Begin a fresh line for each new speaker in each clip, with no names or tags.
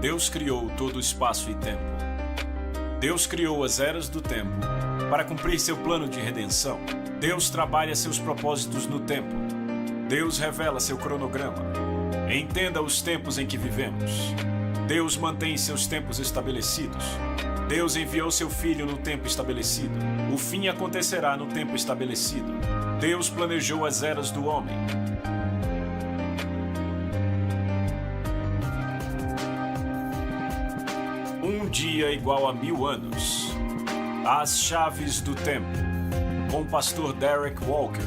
Deus criou todo o espaço e tempo. Deus criou as eras do tempo para cumprir seu plano de redenção. Deus trabalha seus propósitos no tempo. Deus revela seu cronograma. Entenda os tempos em que vivemos. Deus mantém seus tempos estabelecidos. Deus enviou seu Filho no tempo estabelecido. O fim acontecerá no tempo estabelecido. Deus planejou as eras do homem. Um dia igual a 1000 anos. As chaves do tempo. Com o pastor Derek Walker.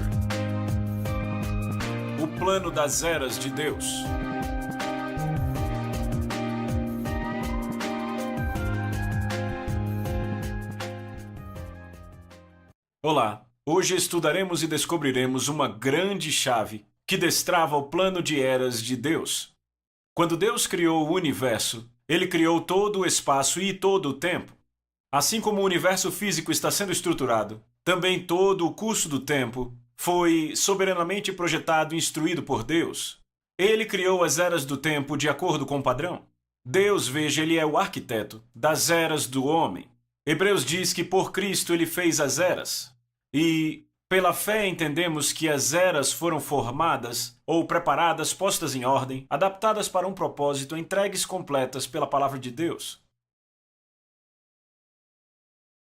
O plano das eras de Deus. Olá, hoje estudaremos e descobriremos uma grande chave que destrava o plano de eras de Deus. Quando Deus criou o universo, Ele criou todo o espaço e todo o tempo. Assim como o universo físico está sendo estruturado, também todo o curso do tempo foi soberanamente projetado e instruído por Deus. Ele criou as eras do tempo de acordo com o padrão. Deus, veja, Ele é o arquiteto das eras do homem. Hebreus diz que por Cristo Ele fez as eras. E, pela fé, entendemos que as eras foram formadas ou preparadas, postas em ordem, adaptadas para um propósito, entregues completas pela palavra de Deus.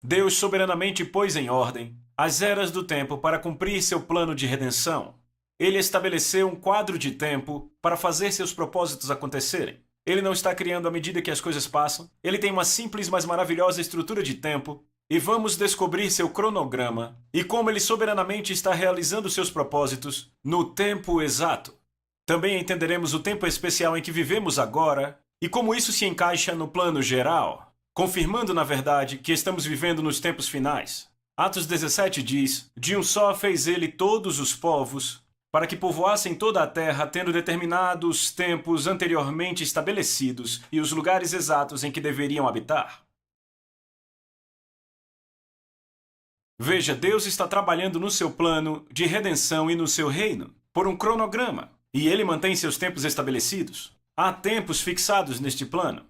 Deus soberanamente pôs em ordem as eras do tempo para cumprir seu plano de redenção. Ele estabeleceu um quadro de tempo para fazer seus propósitos acontecerem. Ele não está criando à medida que as coisas passam. Ele tem uma simples, mas maravilhosa estrutura de tempo. E vamos descobrir seu cronograma e como ele soberanamente está realizando seus propósitos no tempo exato. Também entenderemos o tempo especial em que vivemos agora e como isso se encaixa no plano geral, confirmando, na verdade, que estamos vivendo nos tempos finais. Atos 17 diz: de um só fez ele todos os povos, para que povoassem toda a terra, tendo determinado os tempos anteriormente estabelecidos e os lugares exatos em que deveriam habitar. Veja, Deus está trabalhando no seu plano de redenção e no seu reino, por um cronograma, e Ele mantém seus tempos estabelecidos. Há tempos fixados neste plano.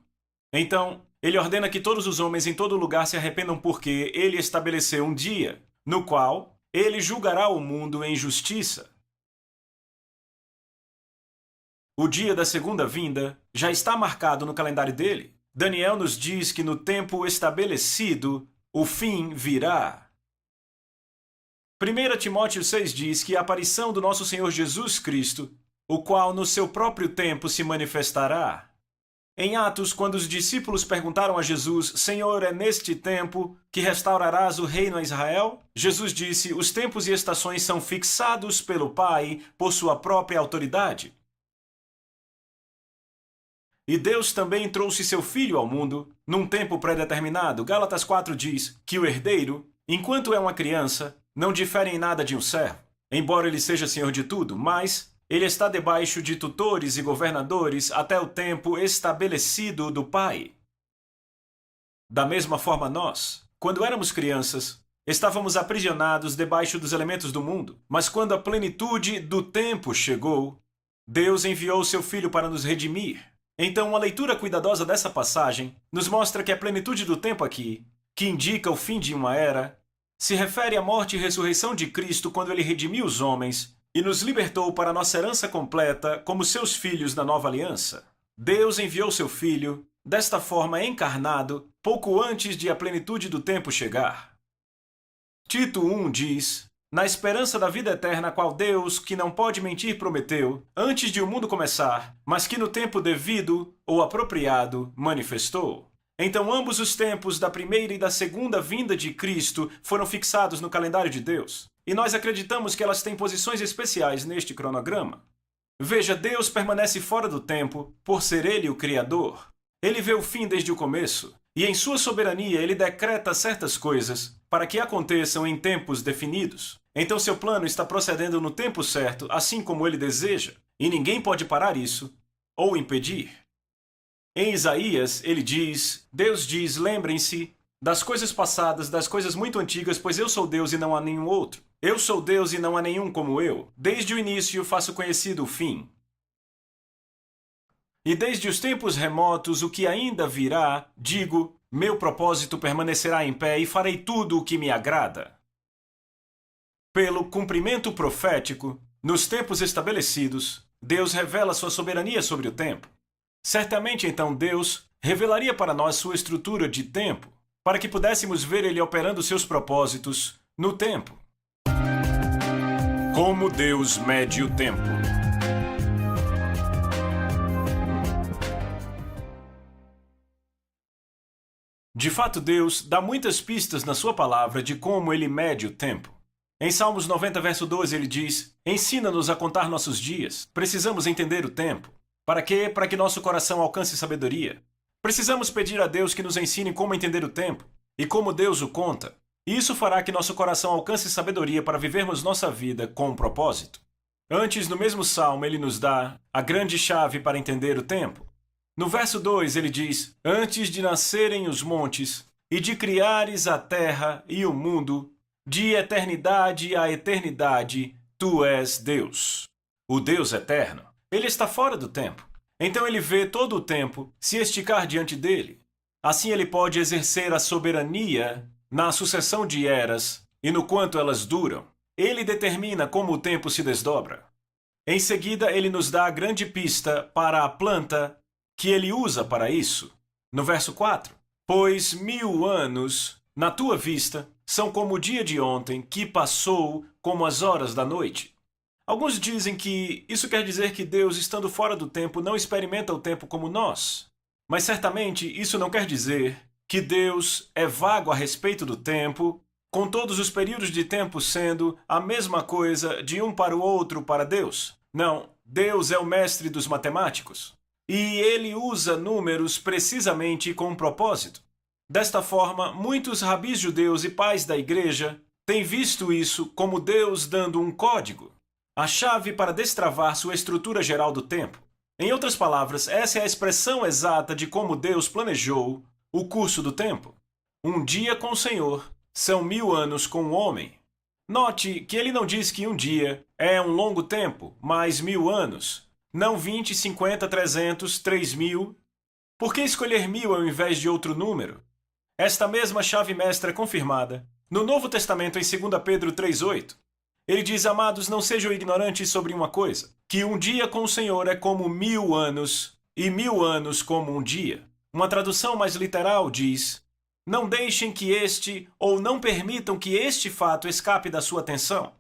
Então, Ele ordena que todos os homens em todo lugar se arrependam porque Ele estabeleceu um dia, no qual Ele julgará o mundo em justiça. O dia da segunda vinda já está marcado no calendário dele. Daniel nos diz que no tempo estabelecido, o fim virá. 1 Timóteo 6 diz que a aparição do nosso Senhor Jesus Cristo, o qual no seu próprio tempo se manifestará. Em Atos, quando os discípulos perguntaram a Jesus: Senhor, é neste tempo que restaurarás o reino a Israel? Jesus disse: os tempos e estações são fixados pelo Pai por sua própria autoridade. E Deus também trouxe seu Filho ao mundo num tempo pré-determinado. Gálatas 4 diz que o herdeiro, enquanto é uma criança, não difere em nada de um servo, embora ele seja senhor de tudo, mas ele está debaixo de tutores e governadores até o tempo estabelecido do Pai. Da mesma forma nós, quando éramos crianças, estávamos aprisionados debaixo dos elementos do mundo, mas quando a plenitude do tempo chegou, Deus enviou seu Filho para nos redimir. Então, uma leitura cuidadosa dessa passagem nos mostra que a plenitude do tempo aqui, que indica o fim de uma era, se refere à morte e ressurreição de Cristo quando Ele redimiu os homens e nos libertou para nossa herança completa como seus filhos na nova aliança. Deus enviou seu Filho, desta forma encarnado, pouco antes de a plenitude do tempo chegar. Tito 1 diz: na esperança da vida eterna, a qual Deus, que não pode mentir, prometeu, antes de o mundo começar, mas que no tempo devido ou apropriado manifestou. Então ambos os tempos da primeira e da segunda vinda de Cristo foram fixados no calendário de Deus. E nós acreditamos que elas têm posições especiais neste cronograma. Veja, Deus permanece fora do tempo por ser Ele o Criador. Ele vê o fim desde o começo. E em sua soberania Ele decreta certas coisas para que aconteçam em tempos definidos. Então seu plano está procedendo no tempo certo, assim como Ele deseja. E ninguém pode parar isso. ou impedir. Em Isaías, Deus diz, lembrem-se das coisas passadas, das coisas muito antigas, pois eu sou Deus e não há nenhum outro. Eu sou Deus e não há nenhum como eu. Desde o início faço conhecido o fim. E desde os tempos remotos, o que ainda virá, digo, meu propósito permanecerá em pé e farei tudo o que me agrada. Pelo cumprimento profético, nos tempos estabelecidos, Deus revela sua soberania sobre o tempo. Certamente, então, Deus revelaria para nós sua estrutura de tempo, para que pudéssemos ver Ele operando seus propósitos no tempo. Como Deus mede o tempo. De fato, Deus dá muitas pistas na sua palavra de como Ele mede o tempo. Em Salmos 90, verso 12, ele diz: ensina-nos a contar nossos dias. Precisamos entender o tempo. Para quê? Para que nosso coração alcance sabedoria. Precisamos pedir a Deus que nos ensine como entender o tempo e como Deus o conta. E isso fará que nosso coração alcance sabedoria para vivermos nossa vida com um propósito. Antes, no mesmo salmo, ele nos dá a grande chave para entender o tempo. No verso 2, ele diz: antes de nascerem os montes e de criares a terra e o mundo, de eternidade a eternidade, tu és Deus. O Deus eterno. Ele está fora do tempo. Então ele vê todo o tempo se esticar diante dele. Assim ele pode exercer a soberania na sucessão de eras e no quanto elas duram. Ele determina como o tempo se desdobra. Em seguida, ele nos dá a grande pista para a planta que ele usa para isso. No verso 4, pois 1000 anos, na tua vista, são como o dia de ontem, que passou como as horas da noite. Alguns dizem que isso quer dizer que Deus, estando fora do tempo, não experimenta o tempo como nós. Mas certamente isso não quer dizer que Deus é vago a respeito do tempo, com todos os períodos de tempo sendo a mesma coisa de um para o outro para Deus. Não, Deus é o mestre dos matemáticos. E ele usa números precisamente com um propósito. Desta forma, muitos rabis judeus e pais da igreja têm visto isso como Deus dando um código, a chave para destravar sua estrutura geral do tempo. Em outras palavras, essa é a expressão exata de como Deus planejou o curso do tempo. Um dia com o Senhor são 1000 anos com o homem. Note que ele não diz que um dia é um longo tempo, mais 1000 anos, não 20, 50, 300, 3000. Por que escolher 1000 ao invés de outro número? Esta mesma chave mestra é confirmada no Novo Testamento em 2 Pedro 3,8. Ele diz: amados, não sejam ignorantes sobre uma coisa, que um dia com o Senhor é como 1000 anos, e 1000 anos como um dia. Uma tradução mais literal diz: não deixem que este, ou não permitam que este fato escape da sua atenção.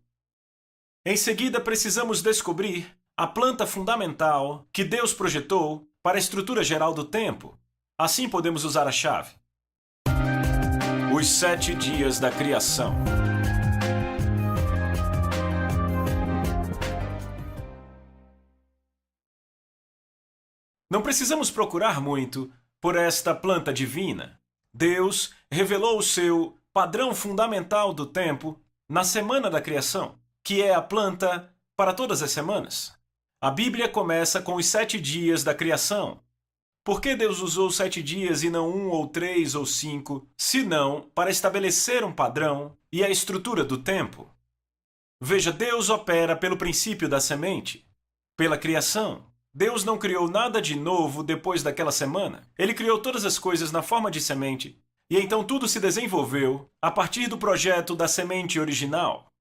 Em seguida, precisamos descobrir a planta fundamental que Deus projetou para a estrutura geral do tempo. Assim podemos usar a chave. Os 7 dias da criação. Não precisamos procurar muito por esta planta divina. Deus revelou o seu padrão fundamental do tempo na semana da criação, que é a planta para todas as semanas. A Bíblia começa com os 7 dias da criação. Por que Deus usou 7 dias e não 1 ou 3 ou 5, senão para estabelecer um padrão e a estrutura do tempo? Veja, Deus opera pelo princípio da semente, pela criação. Deus não criou nada de novo depois daquela semana. Ele criou todas as coisas na forma de semente, e então tudo se desenvolveu a partir do projeto da semente original.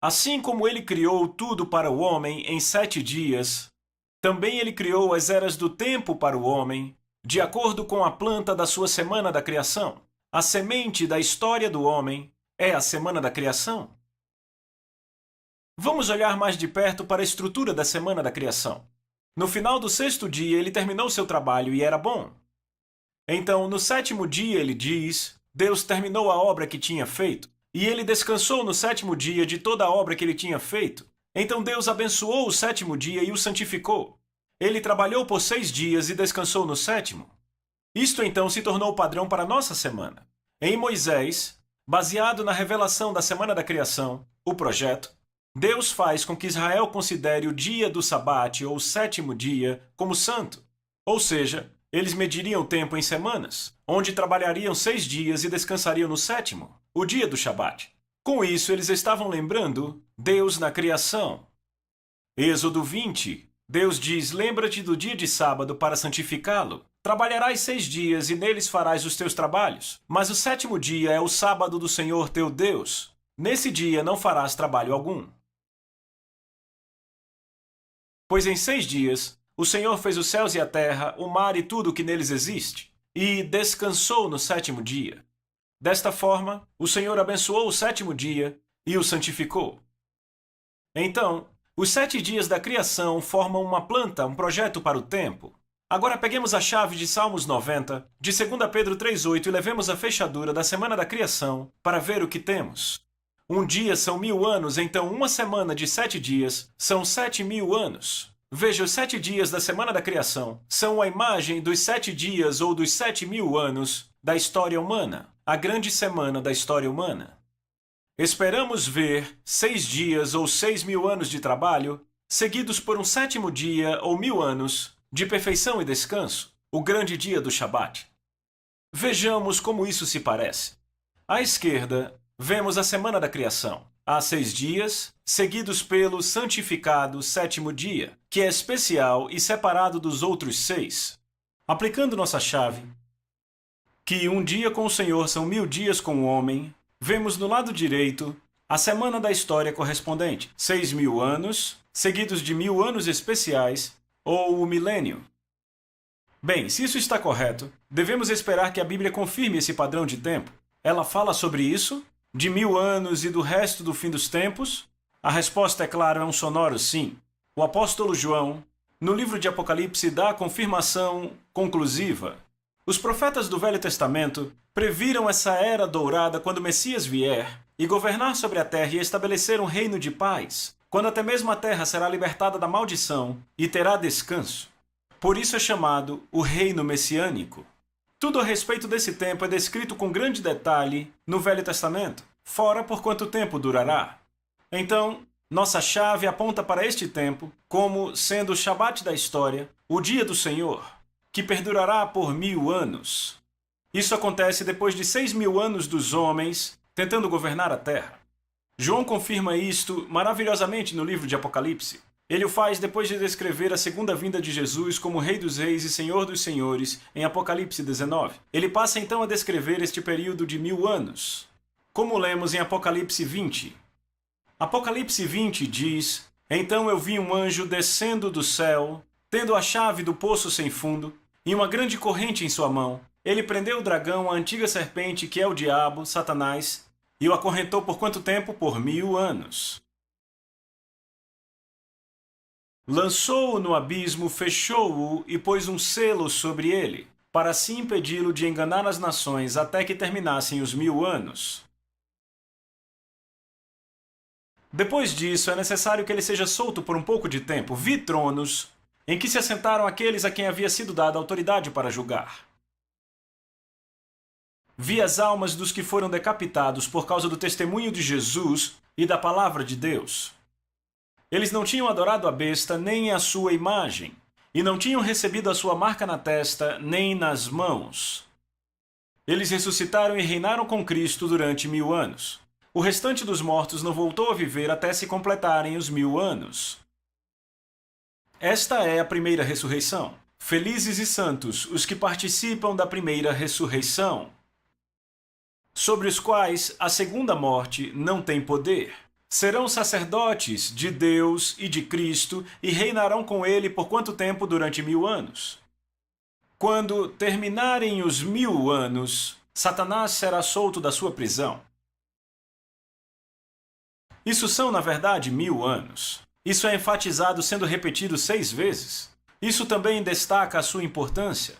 Assim como ele criou tudo para o homem em 7 dias, também ele criou as eras do tempo para o homem, de acordo com a planta da sua semana da criação. A semente da história do homem é a semana da criação. Vamos olhar mais de perto para a estrutura da semana da criação. No final do 6º dia, ele terminou seu trabalho e era bom. Então, no 7º dia, ele diz, Deus terminou a obra que tinha feito, e ele descansou no 7º dia de toda a obra que ele tinha feito. Então Deus abençoou o 7º dia e o santificou. Ele trabalhou por 6 dias e descansou no 7º. Isto então se tornou o padrão para a nossa semana. Em Moisés, baseado na revelação da semana da criação, o projeto, Deus faz com que Israel considere o dia do sabate, ou o sétimo dia, como santo. Ou seja, eles mediriam o tempo em semanas, onde trabalhariam 6 dias e descansariam no sétimo, o dia do Shabat. Com isso, eles estavam lembrando Deus na criação. Êxodo 20, Deus diz: lembra-te do dia de sábado para santificá-lo. Trabalharás 6 dias e neles farás os teus trabalhos. Mas o sétimo dia é o sábado do Senhor teu Deus. Nesse dia não farás trabalho algum. Pois em 6 dias o Senhor fez os céus e a terra, o mar e tudo o que neles existe, e descansou no sétimo dia. Desta forma, o Senhor abençoou o sétimo dia e o santificou. Então, os 7 dias da criação formam uma planta, um projeto para o tempo. Agora peguemos a chave de Salmos 90, de 2 Pedro 3,8 e levemos a fechadura da semana da criação para ver o que temos. Um dia são 1000 anos, então uma semana de 7 dias são 7.000 anos. Veja, os 7 dias da semana da criação são a imagem dos 7 dias ou dos 7.000 anos da história humana, a grande semana da história humana. Esperamos ver 6 dias ou 6.000 anos de trabalho, seguidos por um sétimo dia ou 1000 anos de perfeição e descanso, o grande dia do Shabat. Vejamos como isso se parece. À esquerda, vemos a semana da criação. Há 6 dias, seguidos pelo santificado sétimo dia, que é especial e separado dos outros 6. Aplicando nossa chave, que um dia com o Senhor são 1000 dias com o homem, vemos no lado direito a semana da história correspondente, 6.000 anos, seguidos de 1000 anos especiais, ou o milênio. Bem, se isso está correto, devemos esperar que a Bíblia confirme esse padrão de tempo. Ela fala sobre isso? De 1000 anos e do resto do fim dos tempos? A resposta, é claro, é um sonoro sim. O apóstolo João, no livro de Apocalipse, dá a confirmação conclusiva. Os profetas do Velho Testamento previram essa era dourada quando o Messias vier e governar sobre a terra e estabelecer um reino de paz, quando até mesmo a terra será libertada da maldição e terá descanso. Por isso é chamado o reino messiânico. Tudo a respeito desse tempo é descrito com grande detalhe no Velho Testamento, fora por quanto tempo durará. Então, nossa chave aponta para este tempo como sendo o Shabat da história, o dia do Senhor, que perdurará por 1000 anos. Isso acontece depois de 6.000 anos dos homens tentando governar a terra. João confirma isto maravilhosamente no livro de Apocalipse. Ele o faz depois de descrever a segunda vinda de Jesus como Rei dos Reis e Senhor dos Senhores em Apocalipse 19. Ele passa então a descrever este período de 1000 anos, como lemos em Apocalipse 20. Apocalipse 20 diz: então eu vi um anjo descendo do céu, tendo a chave do poço sem fundo, e uma grande corrente em sua mão. Ele prendeu o dragão, a antiga serpente, que é o diabo, Satanás, e o acorrentou por quanto tempo? Por 1000 anos. Lançou-o no abismo, fechou-o e pôs um selo sobre ele, para assim impedi-lo de enganar as nações até que terminassem os 1000 anos. Depois disso, é necessário que ele seja solto por um pouco de tempo. Vi tronos, em que se assentaram aqueles a quem havia sido dada autoridade para julgar. Vi as almas dos que foram decapitados por causa do testemunho de Jesus e da palavra de Deus. Eles não tinham adorado a besta nem a sua imagem, e não tinham recebido a sua marca na testa nem nas mãos. Eles ressuscitaram e reinaram com Cristo durante 1000 anos. O restante dos mortos não voltou a viver até se completarem os 1000 anos. Esta é a primeira ressurreição. Felizes e santos os que participam da primeira ressurreição, sobre os quais a segunda morte não tem poder. Serão sacerdotes de Deus e de Cristo e reinarão com ele por quanto tempo? Durante 1000 anos. Quando terminarem os 1000 anos, Satanás será solto da sua prisão. Isso são, na verdade, 1000 anos. Isso é enfatizado sendo repetido 6 vezes. Isso também destaca a sua importância.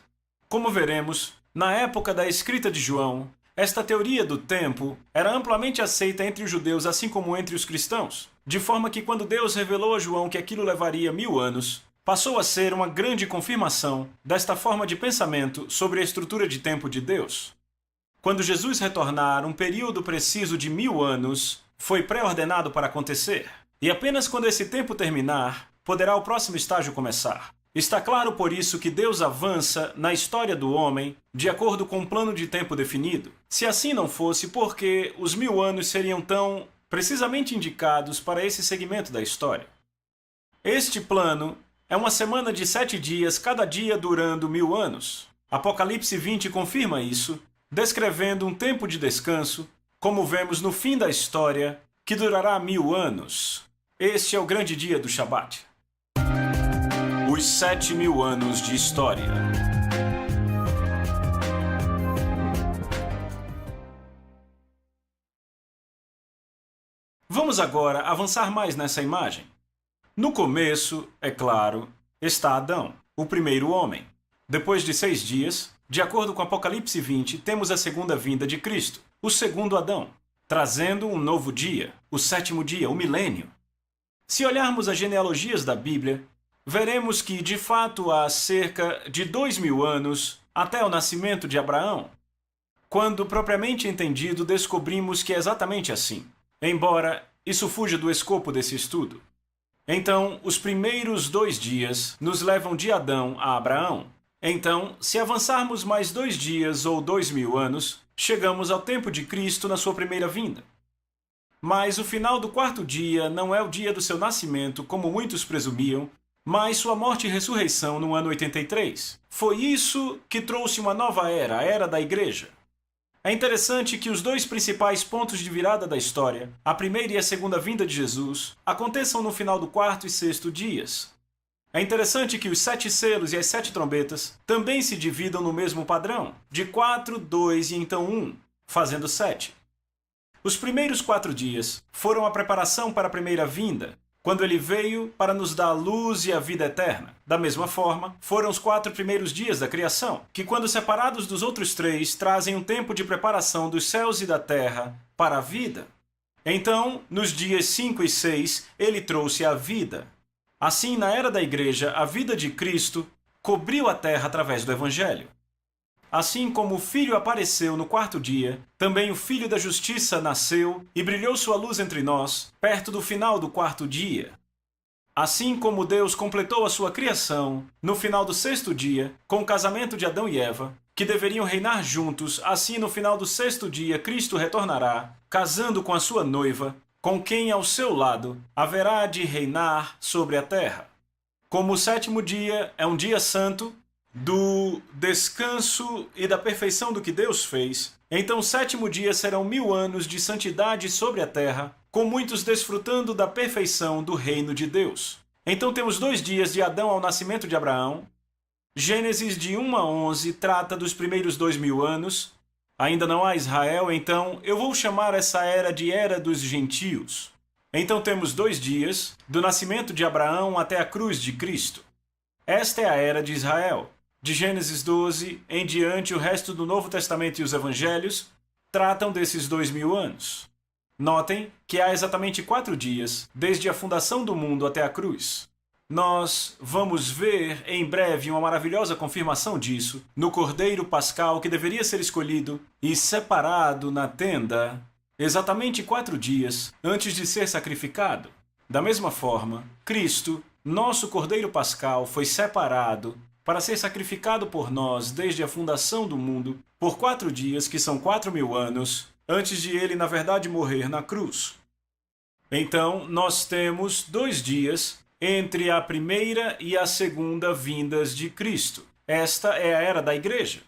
Como veremos, na época da escrita de João, esta teoria do tempo era amplamente aceita entre os judeus, assim como entre os cristãos, de forma que quando Deus revelou a João que aquilo levaria 1000 anos, passou a ser uma grande confirmação desta forma de pensamento sobre a estrutura de tempo de Deus. Quando Jesus retornar, um período preciso de 1000 anos foi pré-ordenado para acontecer. E apenas quando esse tempo terminar, poderá o próximo estágio começar. Está claro por isso que Deus avança na história do homem de acordo com um plano de tempo definido. Se assim não fosse, por que os 1000 anos seriam tão precisamente indicados para esse segmento da história? Este plano é uma semana de 7 dias, cada dia durando 1000 anos. Apocalipse 20 confirma isso, descrevendo um tempo de descanso, como vemos no fim da história, que durará 1000 anos. Este é o grande dia do Shabat. Os 7000 anos de história. Vamos agora avançar mais nessa imagem. No começo, é claro, está Adão, o primeiro homem. Depois de 6 dias, de acordo com Apocalipse 20, temos a segunda vinda de Cristo, o segundo Adão, trazendo um novo dia, o 7º dia, o milênio. Se olharmos as genealogias da Bíblia, veremos que, de fato, há cerca de 2000 anos até o nascimento de Abraão, quando, propriamente entendido, descobrimos que é exatamente assim, embora isso fuja do escopo desse estudo. Então, os primeiros 2 dias nos levam de Adão a Abraão. Então, se avançarmos mais 2 dias ou 2000 anos, chegamos ao tempo de Cristo na sua primeira vinda. Mas o final do 4º dia não é o dia do seu nascimento, como muitos presumiam, mas sua morte e ressurreição no ano 83. Foi isso que trouxe uma nova era, a era da Igreja. É interessante que os 2 principais pontos de virada da história, a primeira e a segunda vinda de Jesus, aconteçam no final do 4º e 6º dias. É interessante que os 7 selos e as 7 trombetas também se dividam no mesmo padrão, de 4, 2 e então 1, fazendo 7. Os primeiros 4 dias foram a preparação para a primeira vinda, quando ele veio para nos dar a luz e a vida eterna. Da mesma forma, foram os 4 primeiros dias da criação, que quando separados dos outros 3, trazem um tempo de preparação dos céus e da terra para a vida. Então, nos dias 5 e 6, ele trouxe a vida. Assim, na era da Igreja, a vida de Cristo cobriu a terra através do Evangelho. Assim como o Filho apareceu no 4º dia, também o Filho da Justiça nasceu e brilhou sua luz entre nós, perto do final do 4º dia. Assim como Deus completou a sua criação, no final do 6º dia, com o casamento de Adão e Eva, que deveriam reinar juntos, assim no final do 6º dia Cristo retornará, casando com a sua noiva, com quem ao seu lado haverá de reinar sobre a terra. Como o 7º dia é um dia santo, do descanso e da perfeição do que Deus fez, então o 7º dia serão 1000 anos de santidade sobre a terra, com muitos desfrutando da perfeição do reino de Deus. Então temos 2 dias de Adão ao nascimento de Abraão. Gênesis de 1 a 11 trata dos primeiros 2000 anos. Ainda não há Israel, então eu vou chamar essa era de Era dos Gentios. Então temos 2 dias, do nascimento de Abraão até a cruz de Cristo. Esta é a era de Israel. De Gênesis 12 em diante, o resto do Novo Testamento e os Evangelhos tratam desses 2000 anos. Notem que há exatamente 4 dias, desde a fundação do mundo até a cruz. Nós vamos ver em breve uma maravilhosa confirmação disso no Cordeiro Pascal que deveria ser escolhido e separado na tenda exatamente 4 dias antes de ser sacrificado. Da mesma forma, Cristo, nosso Cordeiro Pascal, foi separado para ser sacrificado por nós desde a fundação do mundo por 4 dias, que são 4000 anos, antes de ele, na verdade, morrer na cruz. Então, nós temos 2 dias entre a primeira e a segunda vindas de Cristo. Esta é a era da Igreja.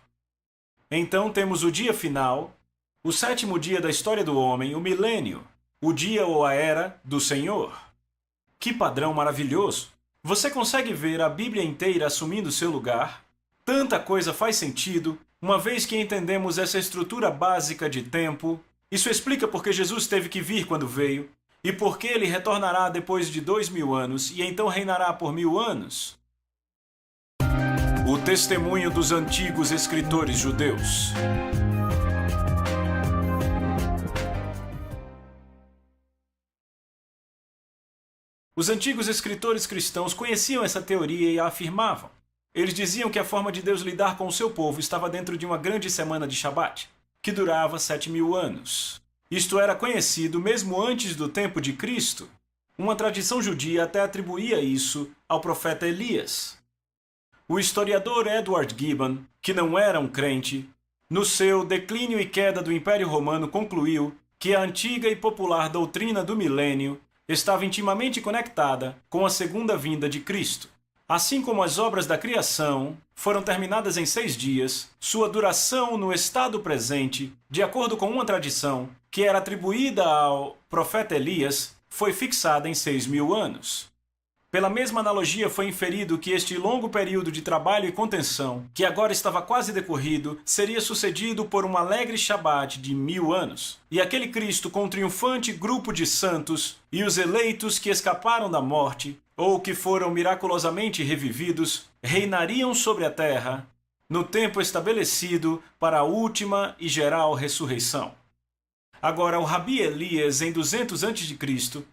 Então, temos o dia final, o 7º dia da história do homem, o milênio, o dia ou a era do Senhor. Que padrão maravilhoso! Você consegue ver a Bíblia inteira assumindo seu lugar? Tanta coisa faz sentido, uma vez que entendemos essa estrutura básica de tempo. Isso explica por que Jesus teve que vir quando veio, e por que ele retornará depois de 2000 anos, e então reinará por 1000 anos. O testemunho dos antigos escritores judeus. Os antigos escritores cristãos conheciam essa teoria e a afirmavam. Eles diziam que a forma de Deus lidar com o seu povo estava dentro de uma grande semana de Shabat, que durava 7000 anos. Isto era conhecido mesmo antes do tempo de Cristo. Uma tradição judia até atribuía isso ao profeta Elias. O historiador Edward Gibbon, que não era um crente, no seu Declínio e Queda do Império Romano concluiu que a antiga e popular doutrina do milênio estava intimamente conectada com a segunda vinda de Cristo. Assim como as obras da criação foram terminadas em 6 dias, sua duração no estado presente, de acordo com uma tradição que era atribuída ao profeta Elias, foi fixada em 6.000 anos. Pela mesma analogia foi inferido que este longo período de trabalho e contenção, que agora estava quase decorrido, seria sucedido por um alegre Shabat de 1000 anos. E aquele Cristo com um triunfante grupo de santos e os eleitos que escaparam da morte, ou que foram miraculosamente revividos, reinariam sobre a terra no tempo estabelecido para a última e geral ressurreição. Agora, o Rabi Elias, em 200 a.C.,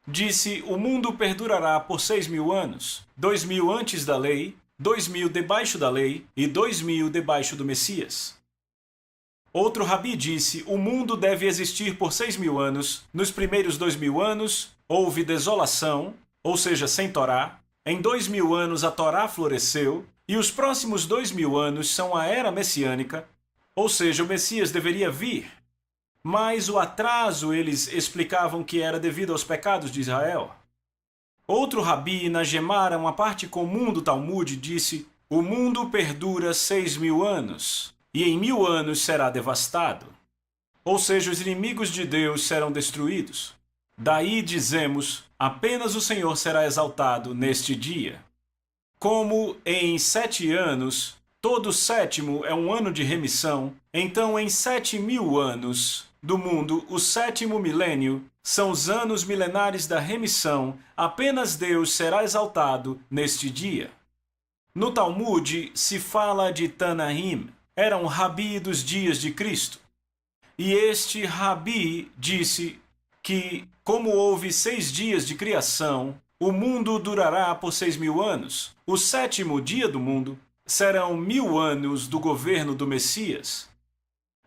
disse: o mundo perdurará por 6.000 anos, 2.000 antes da lei, 2.000 debaixo da lei e 2.000 debaixo do Messias. Outro rabi disse: o mundo deve existir por 6.000 anos, nos primeiros 2.000 anos houve desolação, ou seja, sem Torá, em 2.000 anos a Torá floresceu, e os próximos 2.000 anos são a era messiânica, ou seja, o Messias deveria vir. Mas o atraso eles explicavam que era devido aos pecados de Israel. Outro rabi, na Gemara, uma parte comum do Talmud, disse: o mundo perdura 6.000 anos, e em 1000 anos será devastado. Ou seja, os inimigos de Deus serão destruídos. Daí dizemos: apenas o Senhor será exaltado neste dia. Como em 7 anos, todo sétimo é um ano de remissão, então em 7.000 anos do mundo, o 7º milênio, são os anos milenares da remissão, apenas Deus será exaltado neste dia. No Talmud se fala de Tanaim, era um rabi dos dias de Cristo. E este rabi disse que, como houve 6 dias de criação, o mundo durará por 6.000 anos. O 7º dia do mundo serão 1000 anos do governo do Messias.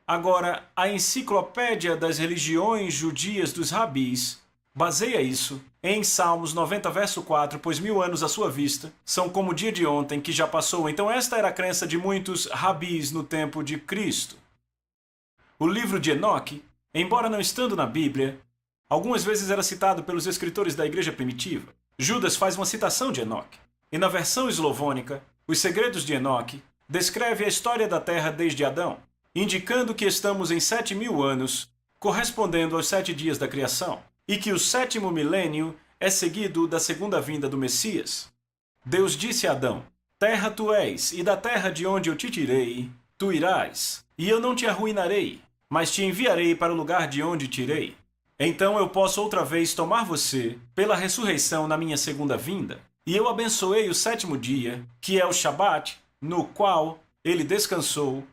Agora, a Enciclopédia das Religiões Judias dos Rabis baseia isso em Salmos 90, verso 4, pois 1000 anos à sua vista são como o dia de ontem que já passou. Então esta era a crença de muitos rabis no tempo de Cristo. O livro de Enoque, embora não estando na Bíblia, algumas vezes era citado pelos escritores da igreja primitiva. Judas faz uma citação de Enoque. E na versão eslovônica, Os Segredos de Enoque descreve a história da Terra desde Adão, indicando que estamos em 7.000 anos, correspondendo aos 7 dias da criação, e que o 7º milênio é seguido da segunda vinda do Messias. Deus disse a Adão: terra tu és, e da terra de onde eu te tirei, tu irás, e eu não te arruinarei, mas te enviarei para o lugar de onde tirei. Então eu posso outra vez tomar você pela ressurreição na minha segunda vinda. E eu abençoei o 7º dia, que é o Shabat, no qual ele descansou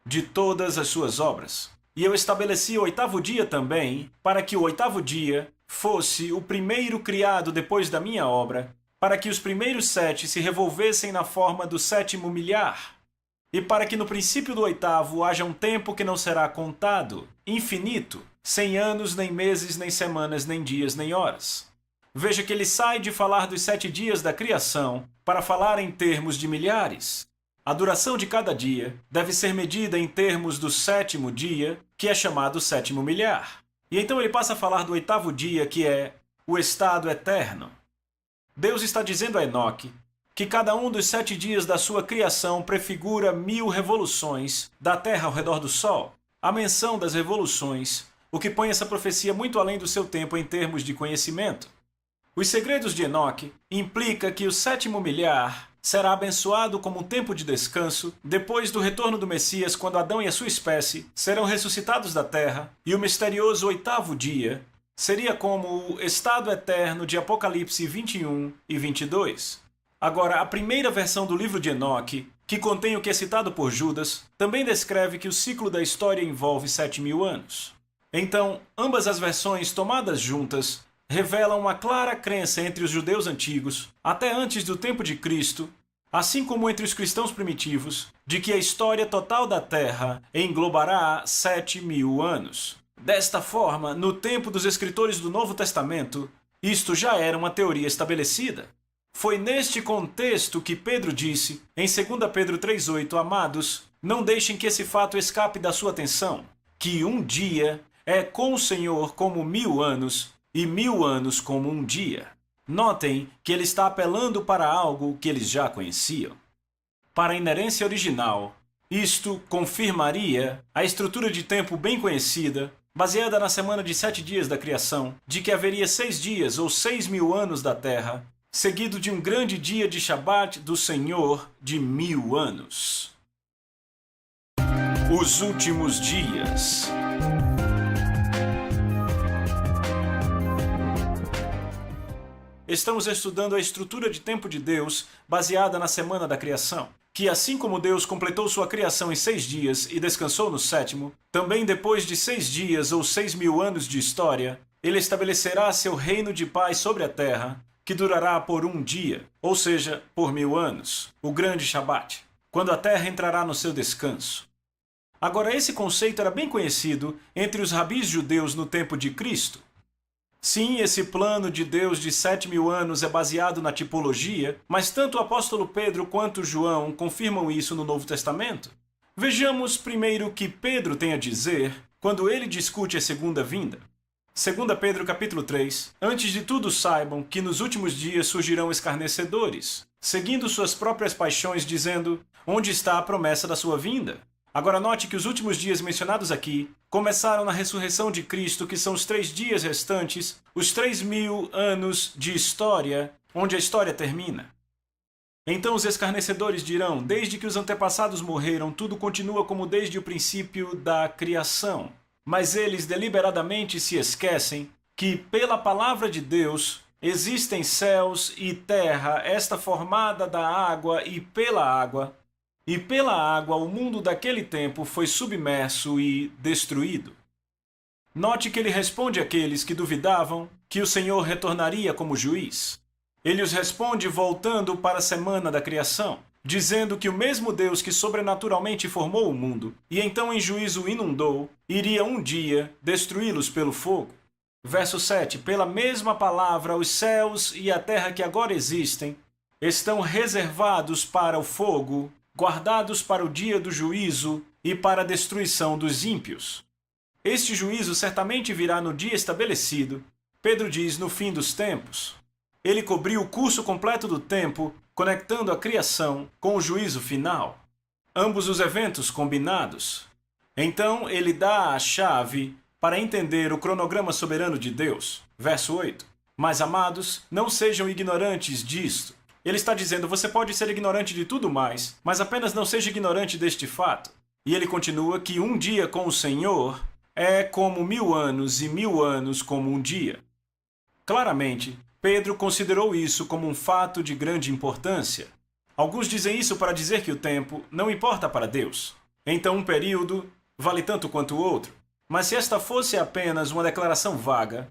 de todas as suas obras. E eu estabeleci o 8º dia também, para que o 8º dia fosse o primeiro criado depois da minha obra, para que os primeiros 7 se revolvessem na forma do 7º milhar, e para que no princípio do 8º haja um tempo que não será contado, infinito, sem anos, nem meses, nem semanas, nem dias, nem horas. Veja que ele sai de falar dos 7 dias da criação para falar em termos de milhares. A duração de cada dia deve ser medida em termos do 7º dia, que é chamado 7º milhar. E então ele passa a falar do 8º dia, que é o estado eterno. Deus está dizendo a Enoque que cada um dos 7 dias da sua criação prefigura 1000 revoluções da Terra ao redor do Sol. A menção das revoluções, o que põe essa profecia muito além do seu tempo em termos de conhecimento. Os Segredos de Enoque implica que o 7º milhar será abençoado como um tempo de descanso depois do retorno do Messias, quando Adão e a sua espécie serão ressuscitados da terra, e o misterioso 8º dia seria como o estado eterno de Apocalipse 21 e 22. Agora, a primeira versão do livro de Enoque, que contém o que é citado por Judas, também descreve que o ciclo da história envolve 7.000 anos. Então, ambas as versões tomadas juntas revelam uma clara crença entre os judeus antigos, até antes do tempo de Cristo, assim como entre os cristãos primitivos, de que a história total da Terra englobará 7.000 anos. Desta forma, no tempo dos escritores do Novo Testamento, Isto já era uma teoria estabelecida. Foi neste contexto que Pedro disse, em 2 Pedro 3,8, amados, não deixem que esse fato escape da sua atenção, que um dia é com o Senhor como 1000 anos, e 1000 anos como um dia. Notem que ele está apelando para algo que eles já conheciam. Para a inerência original, isto confirmaria a estrutura de tempo bem conhecida, baseada na semana de 7 dias da criação, de que haveria 6 dias ou 6.000 anos da Terra, seguido de um grande dia de Shabat do Senhor de 1000 anos. Os últimos dias. Estamos estudando a estrutura de tempo de Deus baseada na semana da criação, que assim como Deus completou sua criação em 6 dias e descansou no 7º, também depois de 6 dias ou 6.000 anos de história, ele estabelecerá seu reino de paz sobre a terra, que durará por um dia, ou seja, por 1000 anos, o grande Shabat, quando a terra entrará no seu descanso. Agora, esse conceito era bem conhecido entre os rabis judeus no tempo de Cristo. Sim, esse plano de Deus de 7.000 anos é baseado na tipologia, mas tanto o apóstolo Pedro quanto João confirmam isso no Novo Testamento. Vejamos primeiro o que Pedro tem a dizer quando ele discute a segunda vinda. 2 Pedro capítulo 3, antes de tudo saibam que nos últimos dias surgirão escarnecedores, seguindo suas próprias paixões, dizendo, onde está a promessa da sua vinda? Agora note que os últimos dias mencionados aqui começaram na ressurreição de Cristo, que são os 3 dias restantes, os 3.000 anos de história, onde a história termina. Então os escarnecedores dirão, desde que os antepassados morreram, tudo continua como desde o princípio da criação. Mas eles deliberadamente se esquecem que, pela palavra de Deus, existem céus e terra, esta formada da água e pela água o mundo daquele tempo foi submerso e destruído. Note que ele responde àqueles que duvidavam que o Senhor retornaria como juiz. Ele os responde voltando para a semana da criação, dizendo que o mesmo Deus que sobrenaturalmente formou o mundo e então em juízo o inundou, iria um dia destruí-los pelo fogo. Verso 7. Pela mesma palavra, os céus e a terra que agora existem estão reservados para o fogo, guardados para o dia do juízo e para a destruição dos ímpios. Este juízo certamente virá no dia estabelecido, Pedro diz, no fim dos tempos. Ele cobriu o curso completo do tempo, conectando a criação com o juízo final. Ambos os eventos combinados. Então ele dá a chave para entender o cronograma soberano de Deus. Verso 8. Mas, amados, não sejam ignorantes disto. Ele está dizendo, você pode ser ignorante de tudo mais, mas apenas não seja ignorante deste fato. E ele continua que um dia com o Senhor é como 1000 anos e 1000 anos como um dia. Claramente, Pedro considerou isso como um fato de grande importância. Alguns dizem isso para dizer que o tempo não importa para Deus. Então um período vale tanto quanto o outro. Mas se esta fosse apenas uma declaração vaga,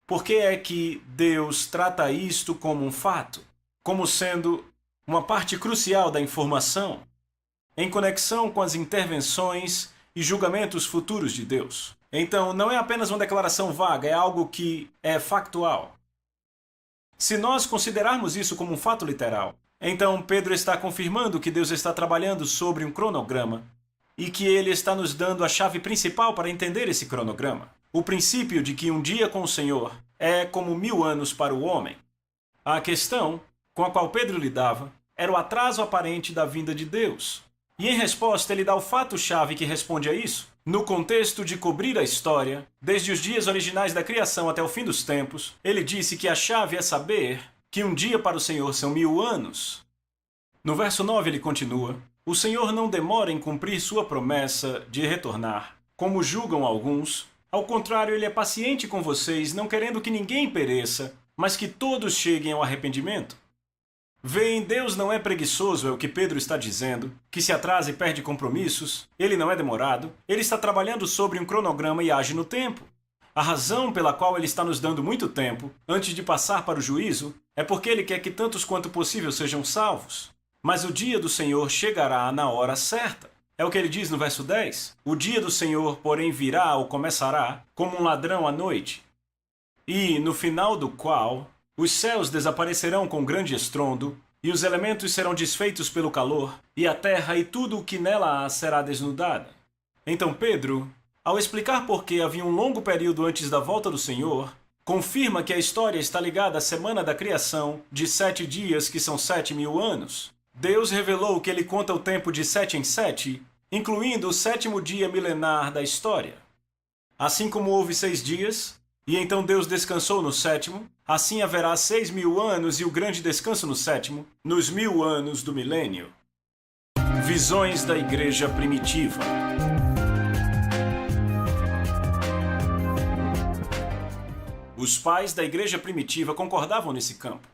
por que é que Deus trata isto como um fato? Como sendo uma parte crucial da informação, em conexão com as intervenções e julgamentos futuros de Deus. Então, não é apenas uma declaração vaga, é algo que é factual. Se nós considerarmos isso como um fato literal, então Pedro está confirmando que Deus está trabalhando sobre um cronograma e que ele está nos dando a chave principal para entender esse cronograma. O princípio de que um dia com o Senhor é como 1000 anos para o homem. A questão com a qual Pedro lidava era o atraso aparente da vinda de Deus. E em resposta ele dá o fato-chave que responde a isso. No contexto de cobrir a história, desde os dias originais da criação até o fim dos tempos, ele disse que a chave é saber que um dia para o Senhor são 1000 anos. No verso 9 ele continua, o Senhor não demora em cumprir sua promessa de retornar, como julgam alguns. Ao contrário, ele é paciente com vocês, não querendo que ninguém pereça, mas que todos cheguem ao arrependimento. Veem, Deus não é preguiçoso, é o que Pedro está dizendo, que se atrasa e perde compromissos, ele não é demorado, ele está trabalhando sobre um cronograma e age no tempo. A razão pela qual ele está nos dando muito tempo, antes de passar para o juízo, é porque ele quer que tantos quanto possível sejam salvos. Mas o dia do Senhor chegará na hora certa. É o que ele diz no verso 10. O dia do Senhor, porém, virá ou começará como um ladrão à noite. e no final do qual os céus desaparecerão com grande estrondo, e os elementos serão desfeitos pelo calor, e a terra e tudo o que nela há será desnudada. Então Pedro, ao explicar por que havia um longo período antes da volta do Senhor, confirma que a história está ligada à semana da criação de 7 dias, que são 7.000 anos. Deus revelou que ele conta o tempo de 7 em 7, incluindo o 7º dia milenar da história. Assim como houve 6 dias, e então Deus descansou no 7º, assim haverá 6.000 anos e o grande descanso no 7º, nos 1000 anos do milênio. Visões da Igreja Primitiva. Os pais da Igreja Primitiva concordavam nesse campo.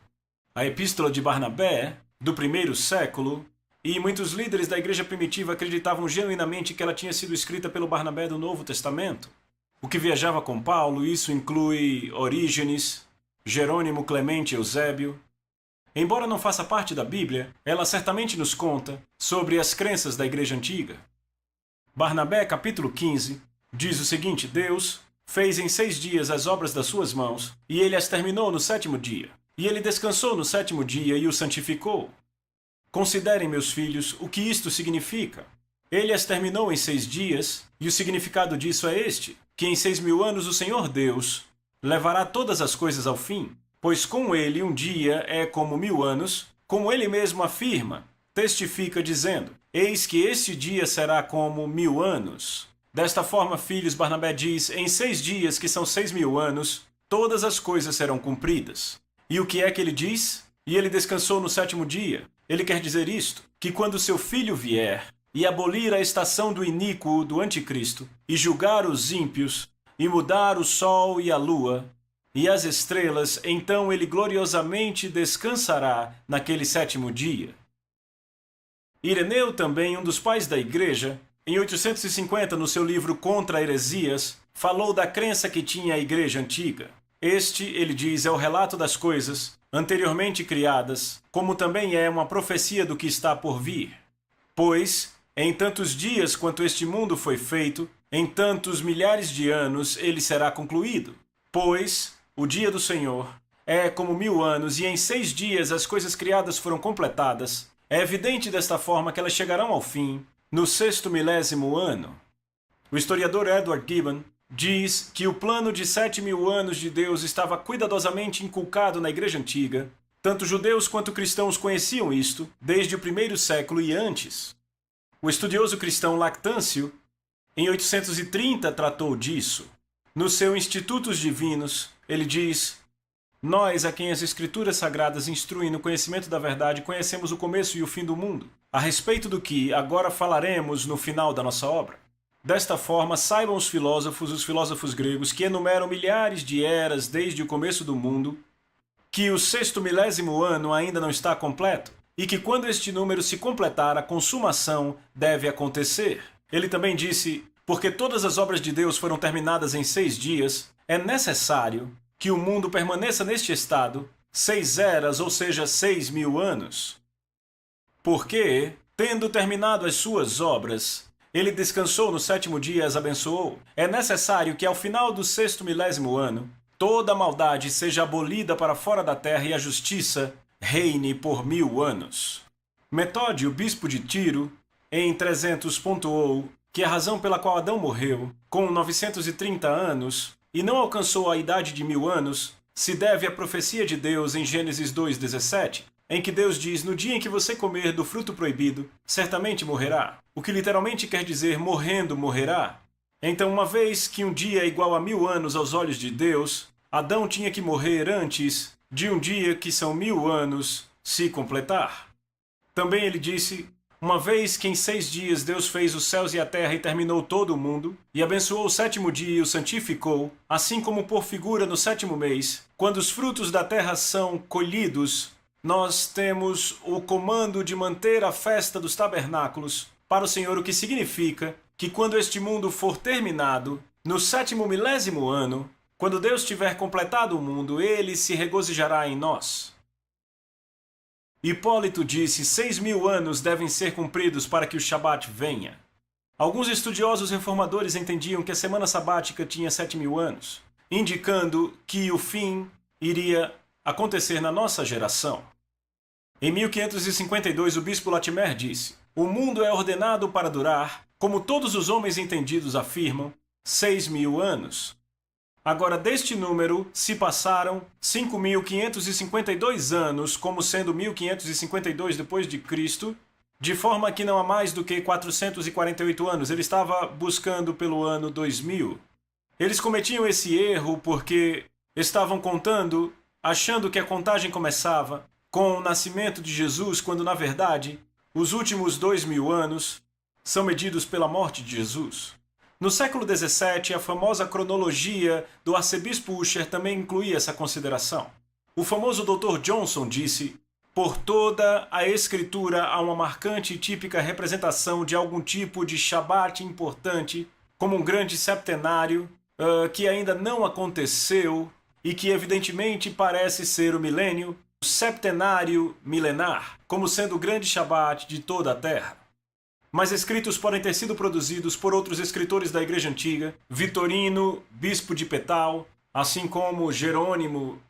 A Epístola de Barnabé, do 1º século, e muitos líderes da Igreja Primitiva acreditavam genuinamente que ela tinha sido escrita pelo Barnabé do Novo Testamento. O que viajava com Paulo, isso inclui Orígenes, Jerônimo, Clemente, Eusébio. Embora não faça parte da Bíblia, ela certamente nos conta sobre as crenças da Igreja Antiga. Barnabé, capítulo 15, diz o seguinte: Deus fez em 6 dias as obras das suas mãos, e ele as terminou no 7º dia. E ele descansou no 7º dia e o santificou. Considerem, meus filhos, o que isto significa. Ele as terminou em 6 dias, e o significado disso é este: que em 6.000 anos o Senhor Deus levará todas as coisas ao fim, pois com ele um dia é como 1000 anos, como ele mesmo afirma, testifica dizendo: eis que este dia será como 1000 anos. Desta forma, filhos, Barnabé diz, em 6 dias, que são 6.000 anos, todas as coisas serão cumpridas. E o que é que ele diz? E ele descansou no 7º dia. Ele quer dizer isto, que quando seu filho vier e abolir a estação do iníquo do anticristo, e julgar os ímpios, e mudar o sol e a lua, e as estrelas, então ele gloriosamente descansará naquele 7º dia. Ireneu, também um dos pais da Igreja, em 850, no seu livro Contra Heresias, falou da crença que tinha a Igreja Antiga. Este, ele diz, é o relato das coisas anteriormente criadas, como também é uma profecia do que está por vir. Pois, em tantos dias quanto este mundo foi feito, em tantos milhares de anos ele será concluído. Pois o dia do Senhor é como 1000 anos, e em 6 dias as coisas criadas foram completadas. É evidente desta forma que elas chegarão ao fim no 6º milésimo ano. O historiador Edward Gibbon diz que o plano de 7.000 anos de Deus estava cuidadosamente inculcado na Igreja Antiga. Tanto judeus quanto cristãos conheciam isto desde o 1º século e antes. O estudioso cristão Lactâncio, em 830, tratou disso. No seu Institutos Divinos, ele diz: nós, a quem as Escrituras Sagradas instruem no conhecimento da verdade, conhecemos o começo e o fim do mundo, a respeito do que agora falaremos no final da nossa obra. Desta forma, saibam os filósofos gregos, que enumeram milhares de eras desde o começo do mundo, que o 6º milésimo ano ainda não está completo, e que quando este número se completar, a consumação deve acontecer. Ele também disse: porque todas as obras de Deus foram terminadas em 6 dias, é necessário que o mundo permaneça neste estado 6 eras, ou seja, 6.000 anos. Porque, tendo terminado as suas obras, ele descansou no 7º dia e as abençoou. É necessário que ao final do 6º milésimo ano, toda a maldade seja abolida para fora da terra e a justiça reine por 1000 anos. Metódio, bispo de Tiro, em 300, pontuou que a razão pela qual Adão morreu, com 930 anos, e não alcançou a idade de 1000 anos, se deve à profecia de Deus em Gênesis 2:17, em que Deus diz: no dia em que você comer do fruto proibido, certamente morrerá. O que literalmente quer dizer morrendo morrerá. Então, uma vez que um dia é igual a 1000 anos aos olhos de Deus, Adão tinha que morrer antes de um dia que são 1000 anos se completar. Também ele disse: uma vez que em 6 dias Deus fez os céus e a terra e terminou todo o mundo, e abençoou o 7º dia e o santificou, assim como por figura no 7º mês, quando os frutos da terra são colhidos, nós temos o comando de manter a festa dos tabernáculos para o Senhor, o que significa que quando este mundo for terminado, no 7º milésimo ano, quando Deus tiver completado o mundo, ele se regozijará em nós. Hipólito disse: 6.000 anos devem ser cumpridos para que o Shabat venha. Alguns estudiosos reformadores entendiam que a semana sabática tinha 7.000 anos. indicando que o fim iria acontecer na nossa geração. Em 1552, o bispo Latimer disse: "O mundo é ordenado para durar, como todos os homens entendidos afirmam, 6.000 anos. Agora, deste número, se passaram 5.552 anos, como sendo 1552 depois de Cristo, de forma que não há mais do que 448 anos. Ele estava buscando pelo ano 2000. Eles cometiam esse erro porque estavam contando, achando que a contagem começava com o nascimento de Jesus, quando, na verdade, os últimos 2.000 anos são medidos pela morte de Jesus. No século XVII, a famosa cronologia do arcebispo Ussher também incluía essa consideração. O famoso Dr. Johnson disse: "Por toda a escritura há uma marcante e típica representação de algum tipo de Shabat importante, como um grande septenário que ainda não aconteceu e que evidentemente parece ser o milênio, o septenário milenar, como sendo o grande Shabat de toda a Terra. Mas escritos podem ter sido produzidos por outros escritores da Igreja Antiga, Vitorino, bispo de Petal, assim como Jerônimo,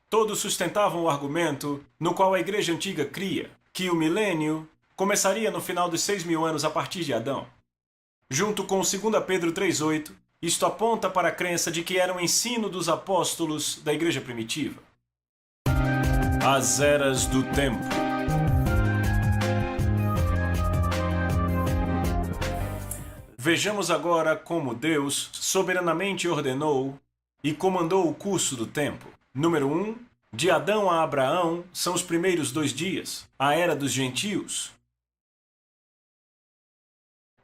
todos sustentavam o argumento no qual a Igreja Antiga cria, que o milênio começaria no final dos 6.000 anos a partir de Adão. Junto com 2 Pedro 3,8, isto aponta para a crença de que era um ensino dos apóstolos da Igreja primitiva. As eras do tempo. Vejamos agora como Deus soberanamente ordenou e comandou o curso do tempo. Número 1. De Adão a Abraão são os primeiros 2 dias, a era dos gentios.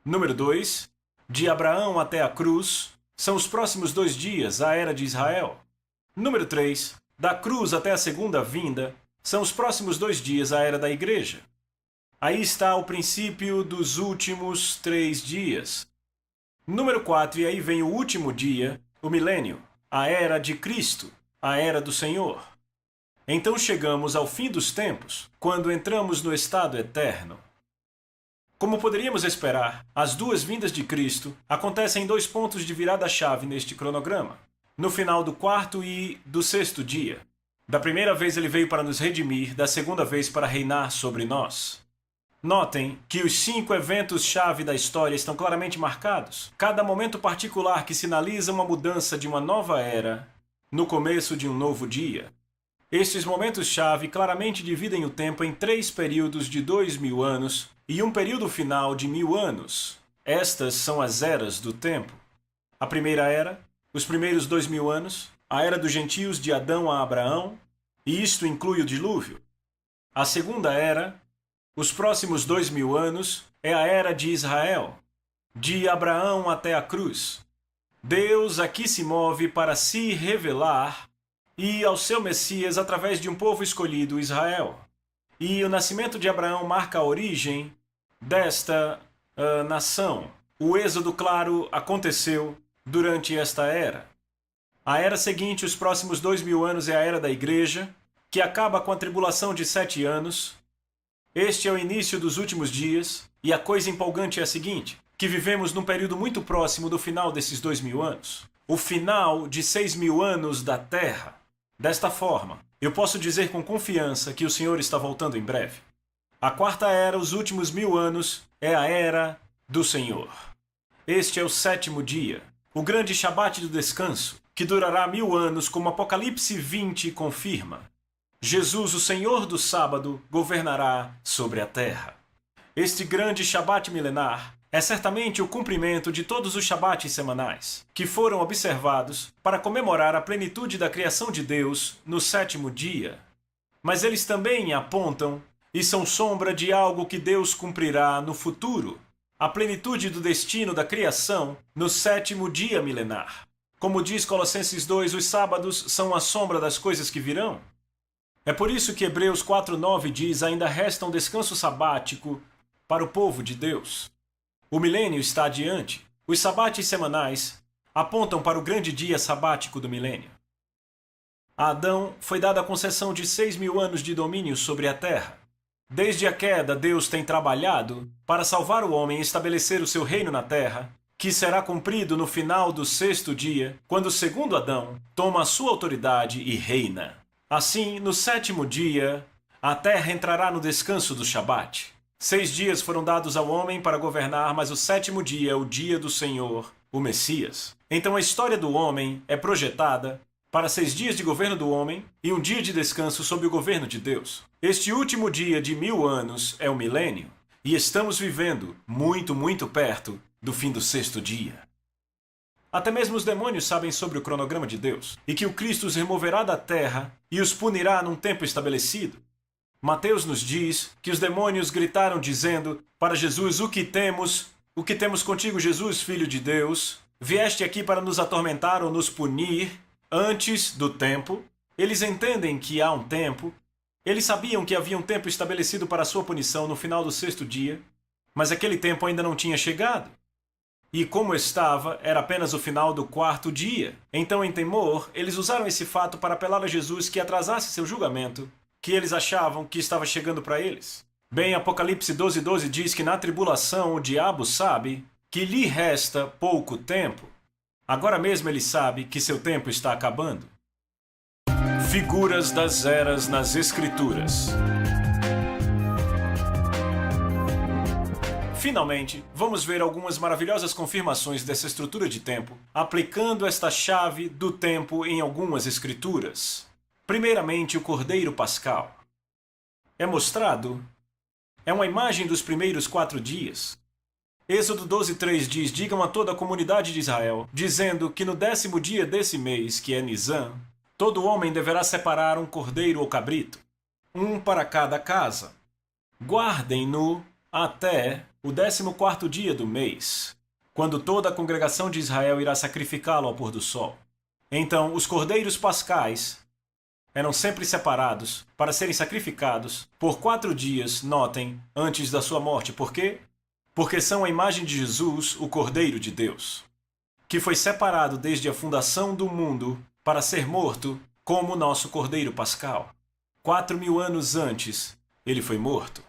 Número 2. De Abraão até a cruz são os próximos 2 dias, a era de Israel. Número 3. Da cruz até a segunda vinda são os próximos 2 dias, a era da igreja. Aí está o princípio dos últimos 3 dias. Número 4, e aí vem o último dia, o milênio, a era de Cristo, a era do Senhor. Então chegamos ao fim dos tempos, quando entramos no estado eterno. Como poderíamos esperar, as 2 vindas de Cristo acontecem em 2 pontos de virada-chave neste cronograma. No final do 4º e do 6º dia. Da primeira vez ele veio para nos redimir, da segunda vez para reinar sobre nós. Notem que os 5 eventos-chave da história estão claramente marcados. Cada momento particular que sinaliza uma mudança de uma nova era, no começo de um novo dia. Estes momentos-chave claramente dividem o tempo em 3 períodos de 2.000 anos e um período final de 1.000 anos. Estas são as eras do tempo. A primeira era, os primeiros 2.000 anos, a era dos gentios de Adão a Abraão, e isto inclui o dilúvio. A segunda era, os próximos 2.000 anos, é a era de Israel, de Abraão até a cruz. Deus aqui se move para se revelar e ao seu Messias através de um povo escolhido, Israel. E o nascimento de Abraão marca a origem desta nação. O êxodo, claro, aconteceu durante esta era. A era seguinte, os próximos 2.000 anos, é a era da igreja, que acaba com a tribulação de 7 anos. Este é o início dos últimos dias, e a coisa empolgante é a seguinte, que vivemos num período muito próximo do final desses 2.000 anos. O final de 6.000 anos da Terra. Desta forma, eu posso dizer com confiança que o Senhor está voltando em breve. A quarta era, os últimos 1.000 anos, é a era do Senhor. Este é o 7º dia, o grande Shabat do descanso, que durará 1.000 anos, como Apocalipse 20 confirma. Jesus, o Senhor do sábado, governará sobre a terra. Este grande Shabat milenar é certamente o cumprimento de todos os Shabates semanais, que foram observados para comemorar a plenitude da criação de Deus no 7º dia. Mas eles também apontam e são sombra de algo que Deus cumprirá no futuro, a plenitude do destino da criação no 7º dia milenar. Como diz Colossenses 2, os sábados são a sombra das coisas que virão. É por isso que Hebreus 4:9 diz: ainda resta um descanso sabático para o povo de Deus. O milênio está adiante. Os sabates semanais apontam para o grande dia sabático do milênio. A Adão foi dada a concessão de 6.000 anos de domínio sobre a terra. Desde a queda, Deus tem trabalhado para salvar o homem e estabelecer o seu reino na terra, que será cumprido no final do sexto dia, quando o segundo Adão toma a sua autoridade e reina. Assim, no sétimo dia, a terra entrará no descanso do Shabat. 6 dias foram dados ao homem para governar, mas o sétimo dia é o dia do Senhor, o Messias. Então a história do homem é projetada para 6 dias de governo do homem e um dia de descanso sob o governo de Deus. Este último dia de 1000 anos é o milênio, e estamos vivendo muito, muito perto do fim do sexto dia. Até mesmo os demônios sabem sobre o cronograma de Deus, e que o Cristo os removerá da terra e os punirá num tempo estabelecido. Mateus nos diz que os demônios gritaram dizendo para Jesus: o que temos contigo, Jesus, Filho de Deus? Vieste aqui para nos atormentar ou nos punir antes do tempo? Eles entendem que há um tempo. Eles sabiam que havia um tempo estabelecido para a sua punição no final do sexto dia, mas aquele tempo ainda não tinha chegado. E como estava, era apenas o final do quarto dia. Então, em temor, eles usaram esse fato para apelar a Jesus que atrasasse seu julgamento, que eles achavam que estava chegando para eles. Bem, Apocalipse 12:12 diz que na tribulação o diabo sabe que lhe resta pouco tempo. Agora mesmo ele sabe que seu tempo está acabando. Figuras das eras nas Escrituras. Finalmente, vamos ver algumas maravilhosas confirmações dessa estrutura de tempo, aplicando esta chave do tempo em algumas escrituras. Primeiramente, o Cordeiro Pascal. É uma imagem dos primeiros 4 dias. Êxodo 12:3 diz: digam a toda a comunidade de Israel, dizendo que no 10º dia desse mês, que é Nisan, todo homem deverá separar um cordeiro ou cabrito, um para cada casa. Guardem-no até o 14º dia do mês, quando toda a congregação de Israel irá sacrificá-lo ao pôr do sol. Então, os cordeiros pascais eram sempre separados para serem sacrificados por 4 dias, notem, antes da sua morte. Por quê? Porque são a imagem de Jesus, o Cordeiro de Deus, que foi separado desde a fundação do mundo para ser morto como nosso Cordeiro Pascal. 4.000 anos antes, ele foi morto.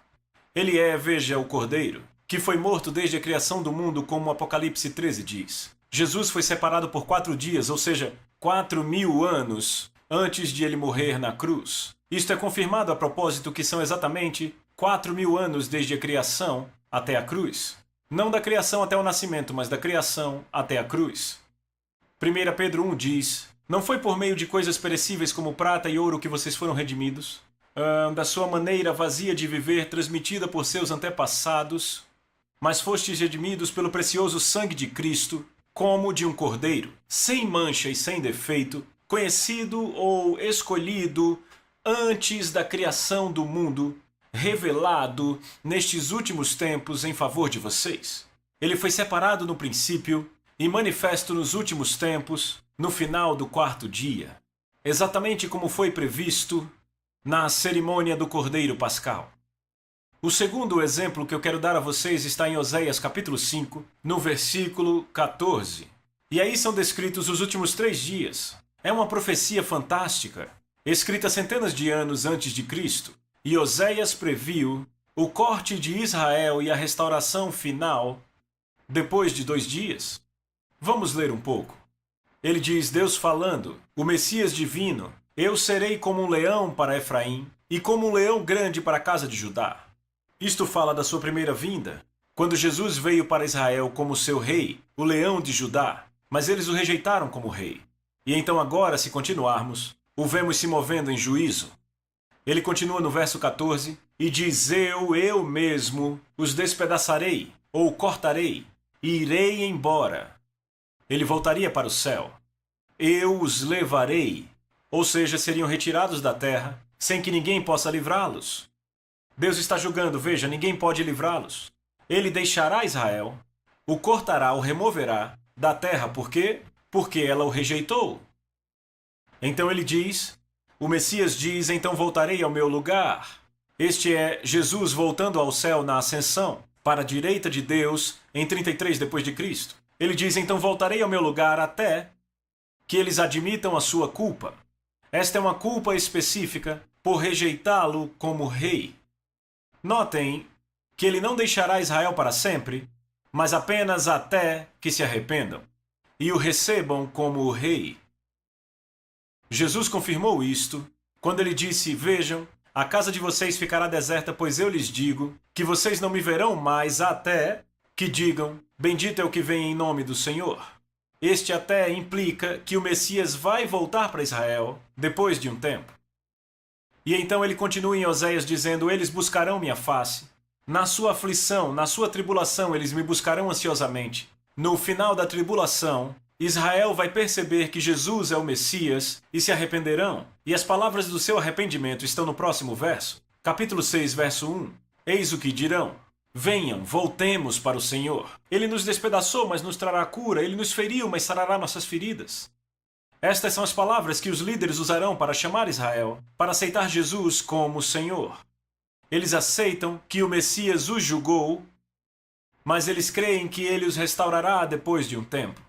Ele é, veja, o Cordeiro, que foi morto desde a criação do mundo, como Apocalipse 13 diz. Jesus foi separado por 4 dias, ou seja, 4.000 anos antes de ele morrer na cruz. Isto é confirmado a propósito que são exatamente 4.000 anos desde a criação até a cruz. Não da criação até o nascimento, mas da criação até a cruz. 1 Pedro 1 diz: não foi por meio de coisas perecíveis como prata e ouro que vocês foram redimidos, da sua maneira vazia de viver transmitida por seus antepassados, mas fostes redimidos pelo precioso sangue de Cristo, como de um cordeiro, sem mancha e sem defeito, conhecido ou escolhido antes da criação do mundo, revelado nestes últimos tempos em favor de vocês. Ele foi separado no princípio e manifesto nos últimos tempos, no final do 4º dia, exatamente como foi previsto na cerimônia do Cordeiro Pascal. O segundo exemplo que eu quero dar a vocês está em Oséias capítulo 5, no versículo 14. E aí são descritos os últimos 3 dias. É uma profecia fantástica, escrita centenas de anos antes de Cristo. E Oséias previu o corte de Israel e a restauração final depois de 2 dias. Vamos ler um pouco. Ele diz, Deus falando, o Messias divino: eu serei como um leão para Efraim e como um leão grande para a casa de Judá. Isto fala da sua primeira vinda, quando Jesus veio para Israel como seu rei, o leão de Judá, mas eles o rejeitaram como rei. E então agora, se continuarmos, o vemos se movendo em juízo. Ele continua no verso 14 e diz: eu mesmo os despedaçarei ou cortarei e irei embora. Ele voltaria para o céu. Eu os levarei, ou seja, seriam retirados da terra sem que ninguém possa livrá-los. Deus está julgando, veja, ninguém pode livrá-los. Ele deixará Israel, o cortará, o removerá da terra. Por quê? Porque ela o rejeitou. Então ele diz, o Messias diz, então voltarei ao meu lugar. Este é Jesus voltando ao céu na ascensão, para a direita de Deus, em 33 depois de Cristo. Ele diz, então voltarei ao meu lugar até que eles admitam a sua culpa. Esta é uma culpa específica por rejeitá-lo como rei. Notem que ele não deixará Israel para sempre, mas apenas até que se arrependam e o recebam como o Rei. Jesus confirmou isto quando ele disse: Vejam, a casa de vocês ficará deserta, pois eu lhes digo que vocês não me verão mais até que digam: Bendito é o que vem em nome do Senhor. Este até implica que o Messias vai voltar para Israel depois de um tempo. E então ele continua em Oséias dizendo: Eles buscarão minha face. Na sua aflição, na sua tribulação, eles me buscarão ansiosamente. No final da tribulação, Israel vai perceber que Jesus é o Messias e se arrependerão. E as palavras do seu arrependimento estão no próximo verso. Capítulo 6, verso 1. Eis o que dirão: Venham, voltemos para o Senhor. Ele nos despedaçou, mas nos trará cura. Ele nos feriu, mas sarará nossas feridas. Estas são as palavras que os líderes usarão para chamar Israel, para aceitar Jesus como Senhor. Eles aceitam que o Messias os julgou, mas eles creem que ele os restaurará depois de um tempo.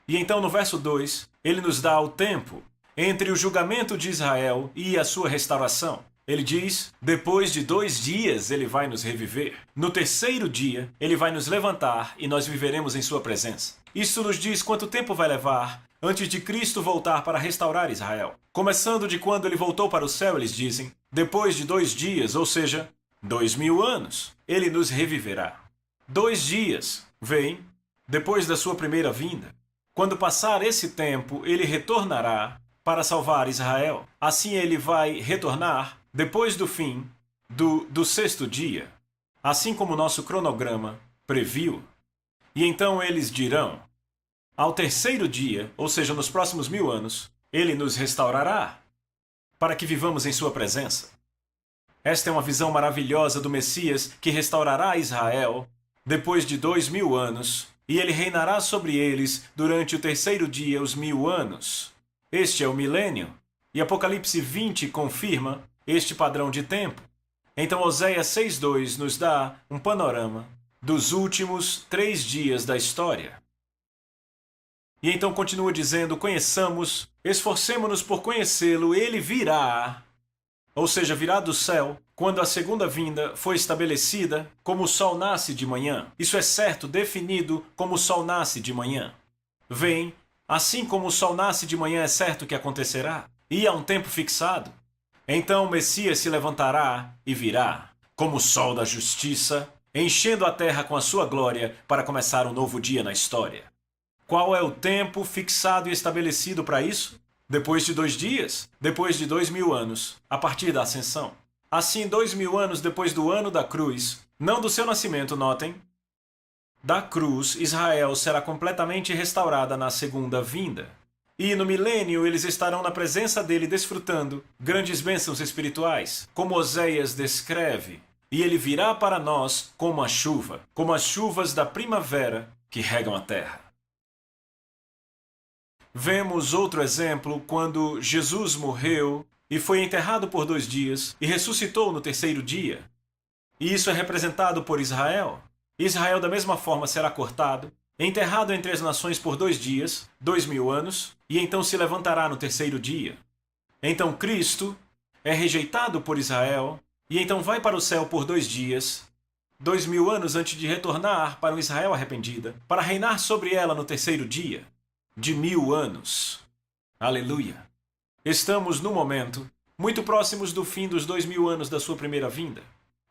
E então no verso 2, ele nos dá o tempo entre o julgamento de Israel e a sua restauração. Ele diz: depois de 2 dias ele vai nos reviver. No terceiro dia, ele vai nos levantar e nós viveremos em sua presença. Isso nos diz quanto tempo vai levar antes de Cristo voltar para restaurar Israel. Começando de quando ele voltou para o céu, eles dizem: depois de 2 dias, ou seja, 2000 anos, ele nos reviverá. 2 dias, vem, depois da sua primeira vinda. Quando passar esse tempo, ele retornará para salvar Israel. Assim ele vai retornar depois do fim do 6º dia, assim como o nosso cronograma previu. E então eles dirão: ao terceiro dia, ou seja, nos próximos 1000 anos, ele nos restaurará para que vivamos em sua presença. Esta é uma visão maravilhosa do Messias que restaurará Israel depois de 2000 anos, e ele reinará sobre eles durante o terceiro dia, os 1000 anos. Este é o milênio, e Apocalipse 20 confirma este padrão de tempo. Então Oséias 6:2 nos dá um panorama dos últimos 3 dias da história. E então continua dizendo: conheçamos, esforcemo-nos por conhecê-lo, ele virá, ou seja, virá do céu, quando a segunda vinda foi estabelecida, como o sol nasce de manhã. Isso é certo, definido como o sol nasce de manhã. Vem, assim como o sol nasce de manhã é certo que acontecerá, e há um tempo fixado. Então o Messias se levantará e virá, como o sol da justiça, enchendo a terra com a sua glória para começar um novo dia na história. Qual é o tempo fixado e estabelecido para isso? Depois de 2 dias, depois de 2000 anos, a partir da ascensão. Assim, 2000 anos depois do ano da cruz, não do seu nascimento, notem, da cruz, Israel será completamente restaurada na segunda vinda. E no milênio eles estarão na presença dele desfrutando grandes bênçãos espirituais, como Oséias descreve. E ele virá para nós como a chuva, como as chuvas da primavera que regam a terra. Vemos outro exemplo quando Jesus morreu e foi enterrado por 2 dias e ressuscitou no terceiro dia. E isso é representado por Israel. Israel da mesma forma será cortado, enterrado entre as nações por 2 dias, 2000 anos, e então se levantará no terceiro dia. Então Cristo é rejeitado por Israel, e então vai para o céu por 2 dias, 2000 anos antes de retornar para um Israel arrependida, para reinar sobre ela no terceiro dia, de 1000 anos. Aleluia! Estamos, no momento, muito próximos do fim dos 2000 anos da sua primeira vinda.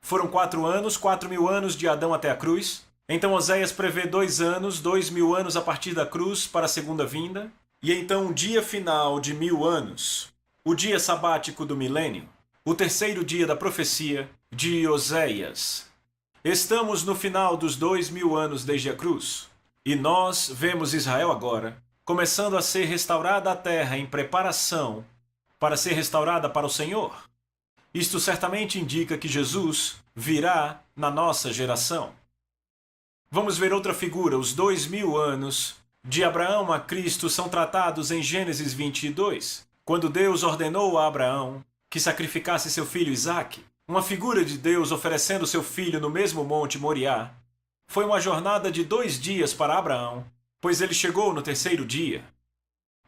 Foram 4 anos, 4000 anos de Adão até a cruz. Então Oséias prevê 2 anos, 2000 anos a partir da cruz para a segunda vinda. E então um dia final de 1000 anos, o dia sabático do milênio, o terceiro dia da profecia de Oséias. Estamos no final dos 2000 anos desde a cruz. E nós vemos Israel agora começando a ser restaurada a terra em preparação para ser restaurada para o Senhor. Isto certamente indica que Jesus virá na nossa geração. Vamos ver outra figura. Os 2000 anos de Abraão a Cristo são tratados em Gênesis 22, quando Deus ordenou a Abraão que sacrificasse seu filho Isaque. Uma figura de Deus oferecendo seu filho no mesmo monte Moriá. Foi uma jornada de 2 dias para Abraão, pois ele chegou no terceiro dia.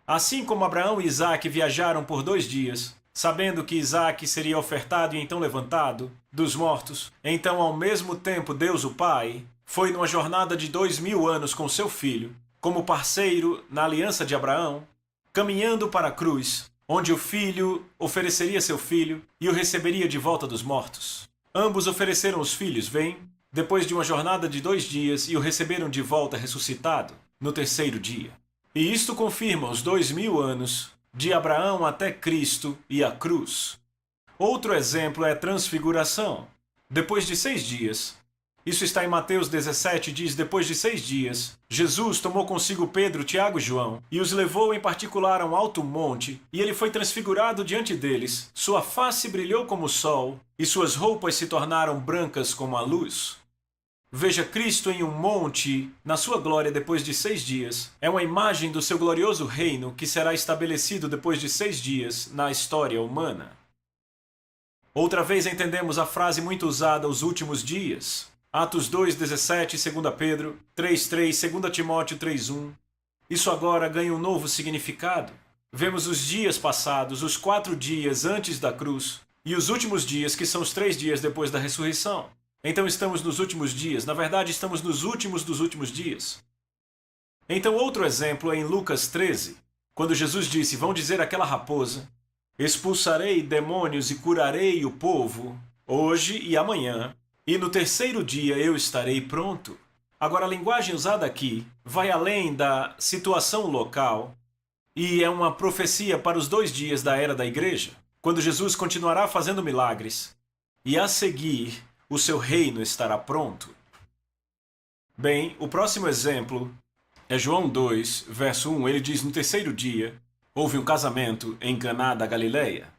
Assim como Abraão e Isaque viajaram por 2 dias, sabendo que Isaque seria ofertado e então levantado dos mortos, então ao mesmo tempo Deus o Pai Foi numa jornada de 2000 anos com seu filho, como parceiro na aliança de Abraão, caminhando para a cruz, onde o filho ofereceria seu filho e o receberia de volta dos mortos. Ambos ofereceram os filhos, depois de uma jornada de 2 dias, e o receberam de volta ressuscitado no 3º dia. E isto confirma os 2000 anos de Abraão até Cristo e a cruz. Outro exemplo é a transfiguração. Depois de 6 dias, isso está em Mateus 17, diz: depois de 6 dias, Jesus tomou consigo Pedro, Tiago e João, e os levou em particular a um alto monte, e ele foi transfigurado diante deles. Sua face brilhou como o sol, e suas roupas se tornaram brancas como a luz. Veja Cristo em um monte, na sua glória depois de 6 dias. É uma imagem do seu glorioso reino que será estabelecido depois de 6 dias na história humana. Outra vez entendemos a frase muito usada, os últimos dias. Atos 2:17, 2 Pedro 3:3, 2 Timóteo 3:1. Isso agora ganha um novo significado. Vemos os dias passados, os 4 dias antes da cruz, e os últimos dias, que são os 3 dias depois da ressurreição. Então estamos nos últimos dias. Na verdade, estamos nos últimos dos últimos dias. Então outro exemplo é em Lucas 13, quando Jesus disse: vão dizer àquela raposa: expulsarei demônios e curarei o povo, hoje e amanhã, e no 3º dia eu estarei pronto. Agora, a linguagem usada aqui vai além da situação local e é uma profecia para os 2 dias da era da igreja, quando Jesus continuará fazendo milagres, e a seguir o seu reino estará pronto. Bem, o próximo exemplo é João 2, verso 1. Ele diz: no 3º dia, houve um casamento em Caná da Galileia.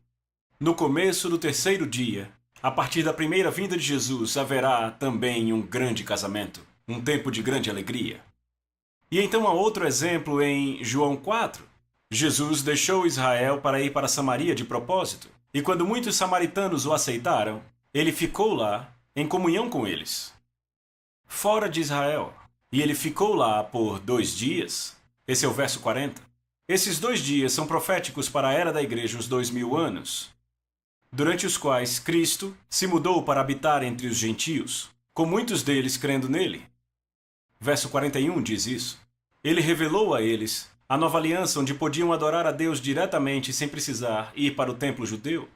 No começo do 3º dia, a partir da primeira vinda de Jesus, haverá também um grande casamento, um tempo de grande alegria. E então há outro exemplo em João 4. Jesus deixou Israel para ir para Samaria de propósito, e quando muitos samaritanos o aceitaram, ele ficou lá em comunhão com eles, fora de Israel. E ele ficou lá por 2 dias. Esse é o verso 40. Esses 2 dias são proféticos para a era da igreja, os 2000 anos, durante os quais Cristo se mudou para habitar entre os gentios, com muitos deles crendo nele. Verso 41 diz isso. Ele revelou a eles a nova aliança, onde podiam adorar a Deus diretamente sem precisar ir para o templo judeu.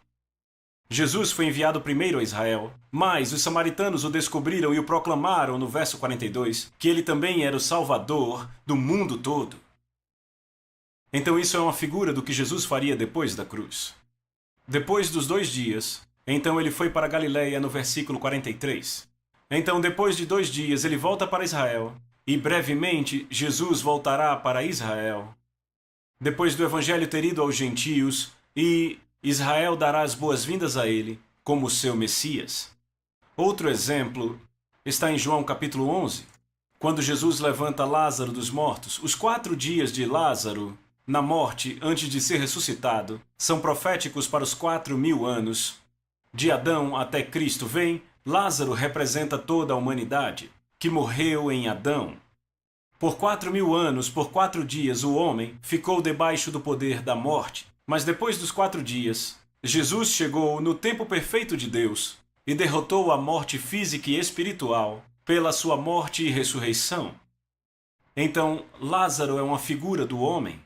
Jesus foi enviado primeiro a Israel, mas os samaritanos o descobriram e o proclamaram no verso 42, que ele também era o Salvador do mundo todo. Então isso é uma figura do que Jesus faria depois da cruz. Depois dos 2 dias, então ele foi para Galileia no versículo 43. Então depois de 2 dias ele volta para Israel, e brevemente Jesus voltará para Israel. Depois do evangelho ter ido aos gentios, e Israel dará as boas-vindas a ele como seu Messias. Outro exemplo está em João capítulo 11, quando Jesus levanta Lázaro dos mortos. Os 4 dias de Lázaro na morte antes de ser ressuscitado são proféticos para os 4000 anos, de Adão até Cristo. Lázaro representa toda a humanidade que morreu em Adão. Por 4000 anos, por 4 dias, o homem ficou debaixo do poder da morte. Mas depois dos 4 dias, Jesus chegou no tempo perfeito de Deus e derrotou a morte física e espiritual pela sua morte e ressurreição. Então, Lázaro é uma figura do homem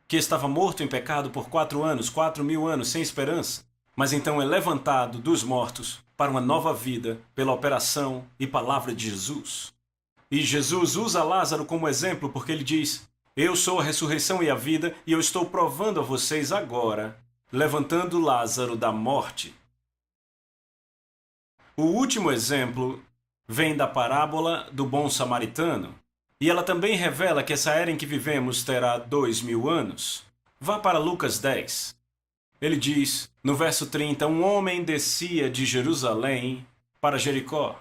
que estava morto em pecado por 4 anos, 4000 anos, sem esperança, mas então é levantado dos mortos para uma nova vida pela operação e palavra de Jesus. E Jesus usa Lázaro como exemplo porque ele diz: eu sou a ressurreição e a vida, e eu estou provando a vocês agora, levantando Lázaro da morte. O último exemplo vem da parábola do bom samaritano, e ela também revela que essa era em que vivemos terá 2000 anos. Vá para Lucas 10. Ele diz, no verso 30, um homem descia de Jerusalém para Jericó.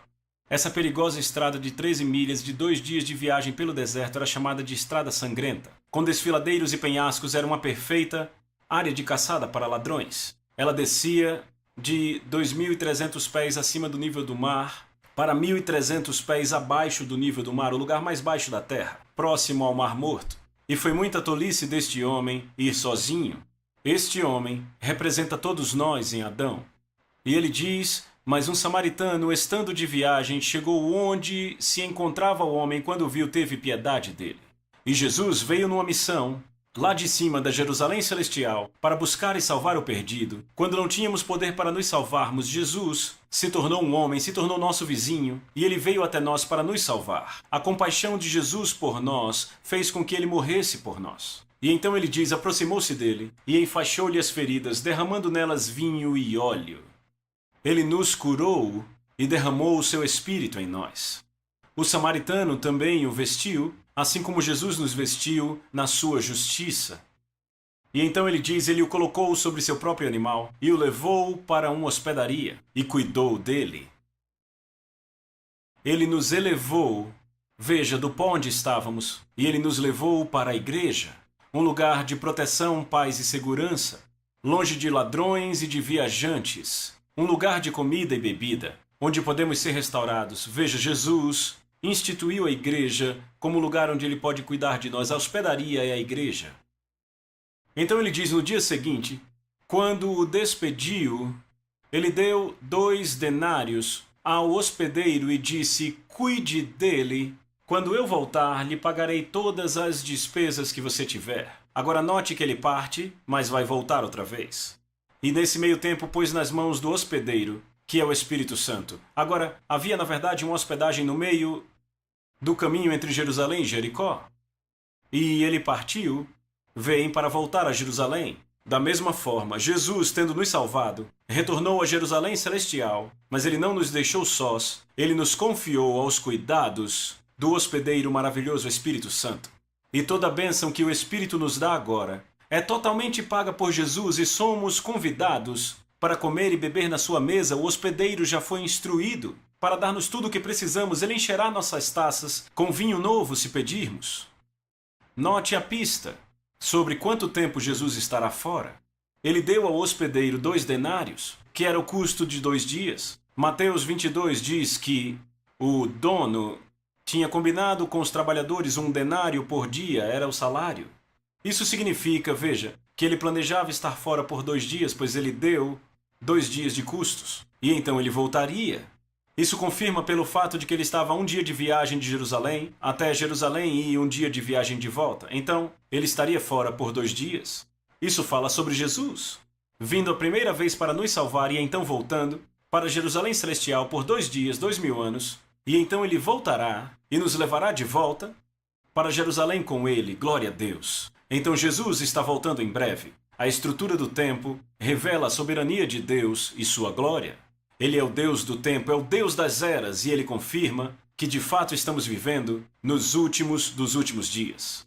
Essa perigosa estrada de 13 milhas de 2 dias de viagem pelo deserto era chamada de Estrada Sangrenta. Com desfiladeiros e penhascos, era uma perfeita área de caçada para ladrões. Ela descia de 2.300 pés acima do nível do mar para 1.300 pés abaixo do nível do mar, o lugar mais baixo da terra, próximo ao Mar Morto. E foi muita tolice deste homem ir sozinho. Este homem representa todos nós em Adão. E ele diz Mas um samaritano, estando de viagem, chegou onde se encontrava o homem. Quando o viu, teve piedade dele. E Jesus veio numa missão, lá de cima da Jerusalém Celestial, para buscar e salvar o perdido. Quando não tínhamos poder para nos salvarmos, Jesus se tornou um homem, se tornou nosso vizinho, e ele veio até nós para nos salvar. A compaixão de Jesus por nós fez com que ele morresse por nós. E então ele diz, aproximou-se dele, e enfaixou-lhe as feridas, derramando nelas vinho e óleo. Ele nos curou e derramou o seu espírito em nós. O samaritano também o vestiu, assim como Jesus nos vestiu na sua justiça. E então ele diz, ele o colocou sobre seu próprio animal e o levou para uma hospedaria e cuidou dele. Ele nos elevou, veja, do pó onde estávamos, e ele nos levou para a igreja, um lugar de proteção, paz e segurança, longe de ladrões e de viajantes, um lugar de comida e bebida, onde podemos ser restaurados. Veja, Jesus instituiu a igreja como lugar onde ele pode cuidar de nós. A hospedaria é a igreja. Então ele diz no dia seguinte, quando o despediu, ele deu 2 denários ao hospedeiro e disse, cuide dele. Quando eu voltar, lhe pagarei todas as despesas que você tiver. Agora note que ele parte, mas vai voltar outra vez. E nesse meio tempo pôs nas mãos do hospedeiro, que é o Espírito Santo. Agora, havia na verdade uma hospedagem no meio do caminho entre Jerusalém e Jericó. E ele partiu, vem para voltar a Jerusalém. Da mesma forma, Jesus, tendo nos salvado, retornou a Jerusalém Celestial, mas ele não nos deixou sós, ele nos confiou aos cuidados do hospedeiro maravilhoso Espírito Santo. E toda a bênção que o Espírito nos dá agora é totalmente paga por Jesus e somos convidados para comer e beber na sua mesa. O hospedeiro já foi instruído para dar-nos tudo o que precisamos. Ele encherá nossas taças com vinho novo se pedirmos. Note a pista sobre quanto tempo Jesus estará fora. Ele deu ao hospedeiro 2 denários, que era o custo de 2 dias. Mateus 22 diz que o dono tinha combinado com os trabalhadores 1 denário por dia, era o salário. Isso significa, veja, que ele planejava estar fora por 2 dias, pois ele deu 2 dias de custos. E então ele voltaria. Isso confirma pelo fato de que ele estava 1 dia de viagem de Jerusalém até Jerusalém e 1 dia de viagem de volta. Então, ele estaria fora por 2 dias. Isso fala sobre Jesus, vindo a primeira vez para nos salvar e então voltando para Jerusalém Celestial por 2 dias, 2000 anos. E então ele voltará e nos levará de volta para Jerusalém com ele. Glória a Deus. Então Jesus está voltando em breve. A estrutura do tempo revela a soberania de Deus e sua glória. Ele é o Deus do tempo, é o Deus das eras, e ele confirma que de fato estamos vivendo nos últimos dos últimos dias.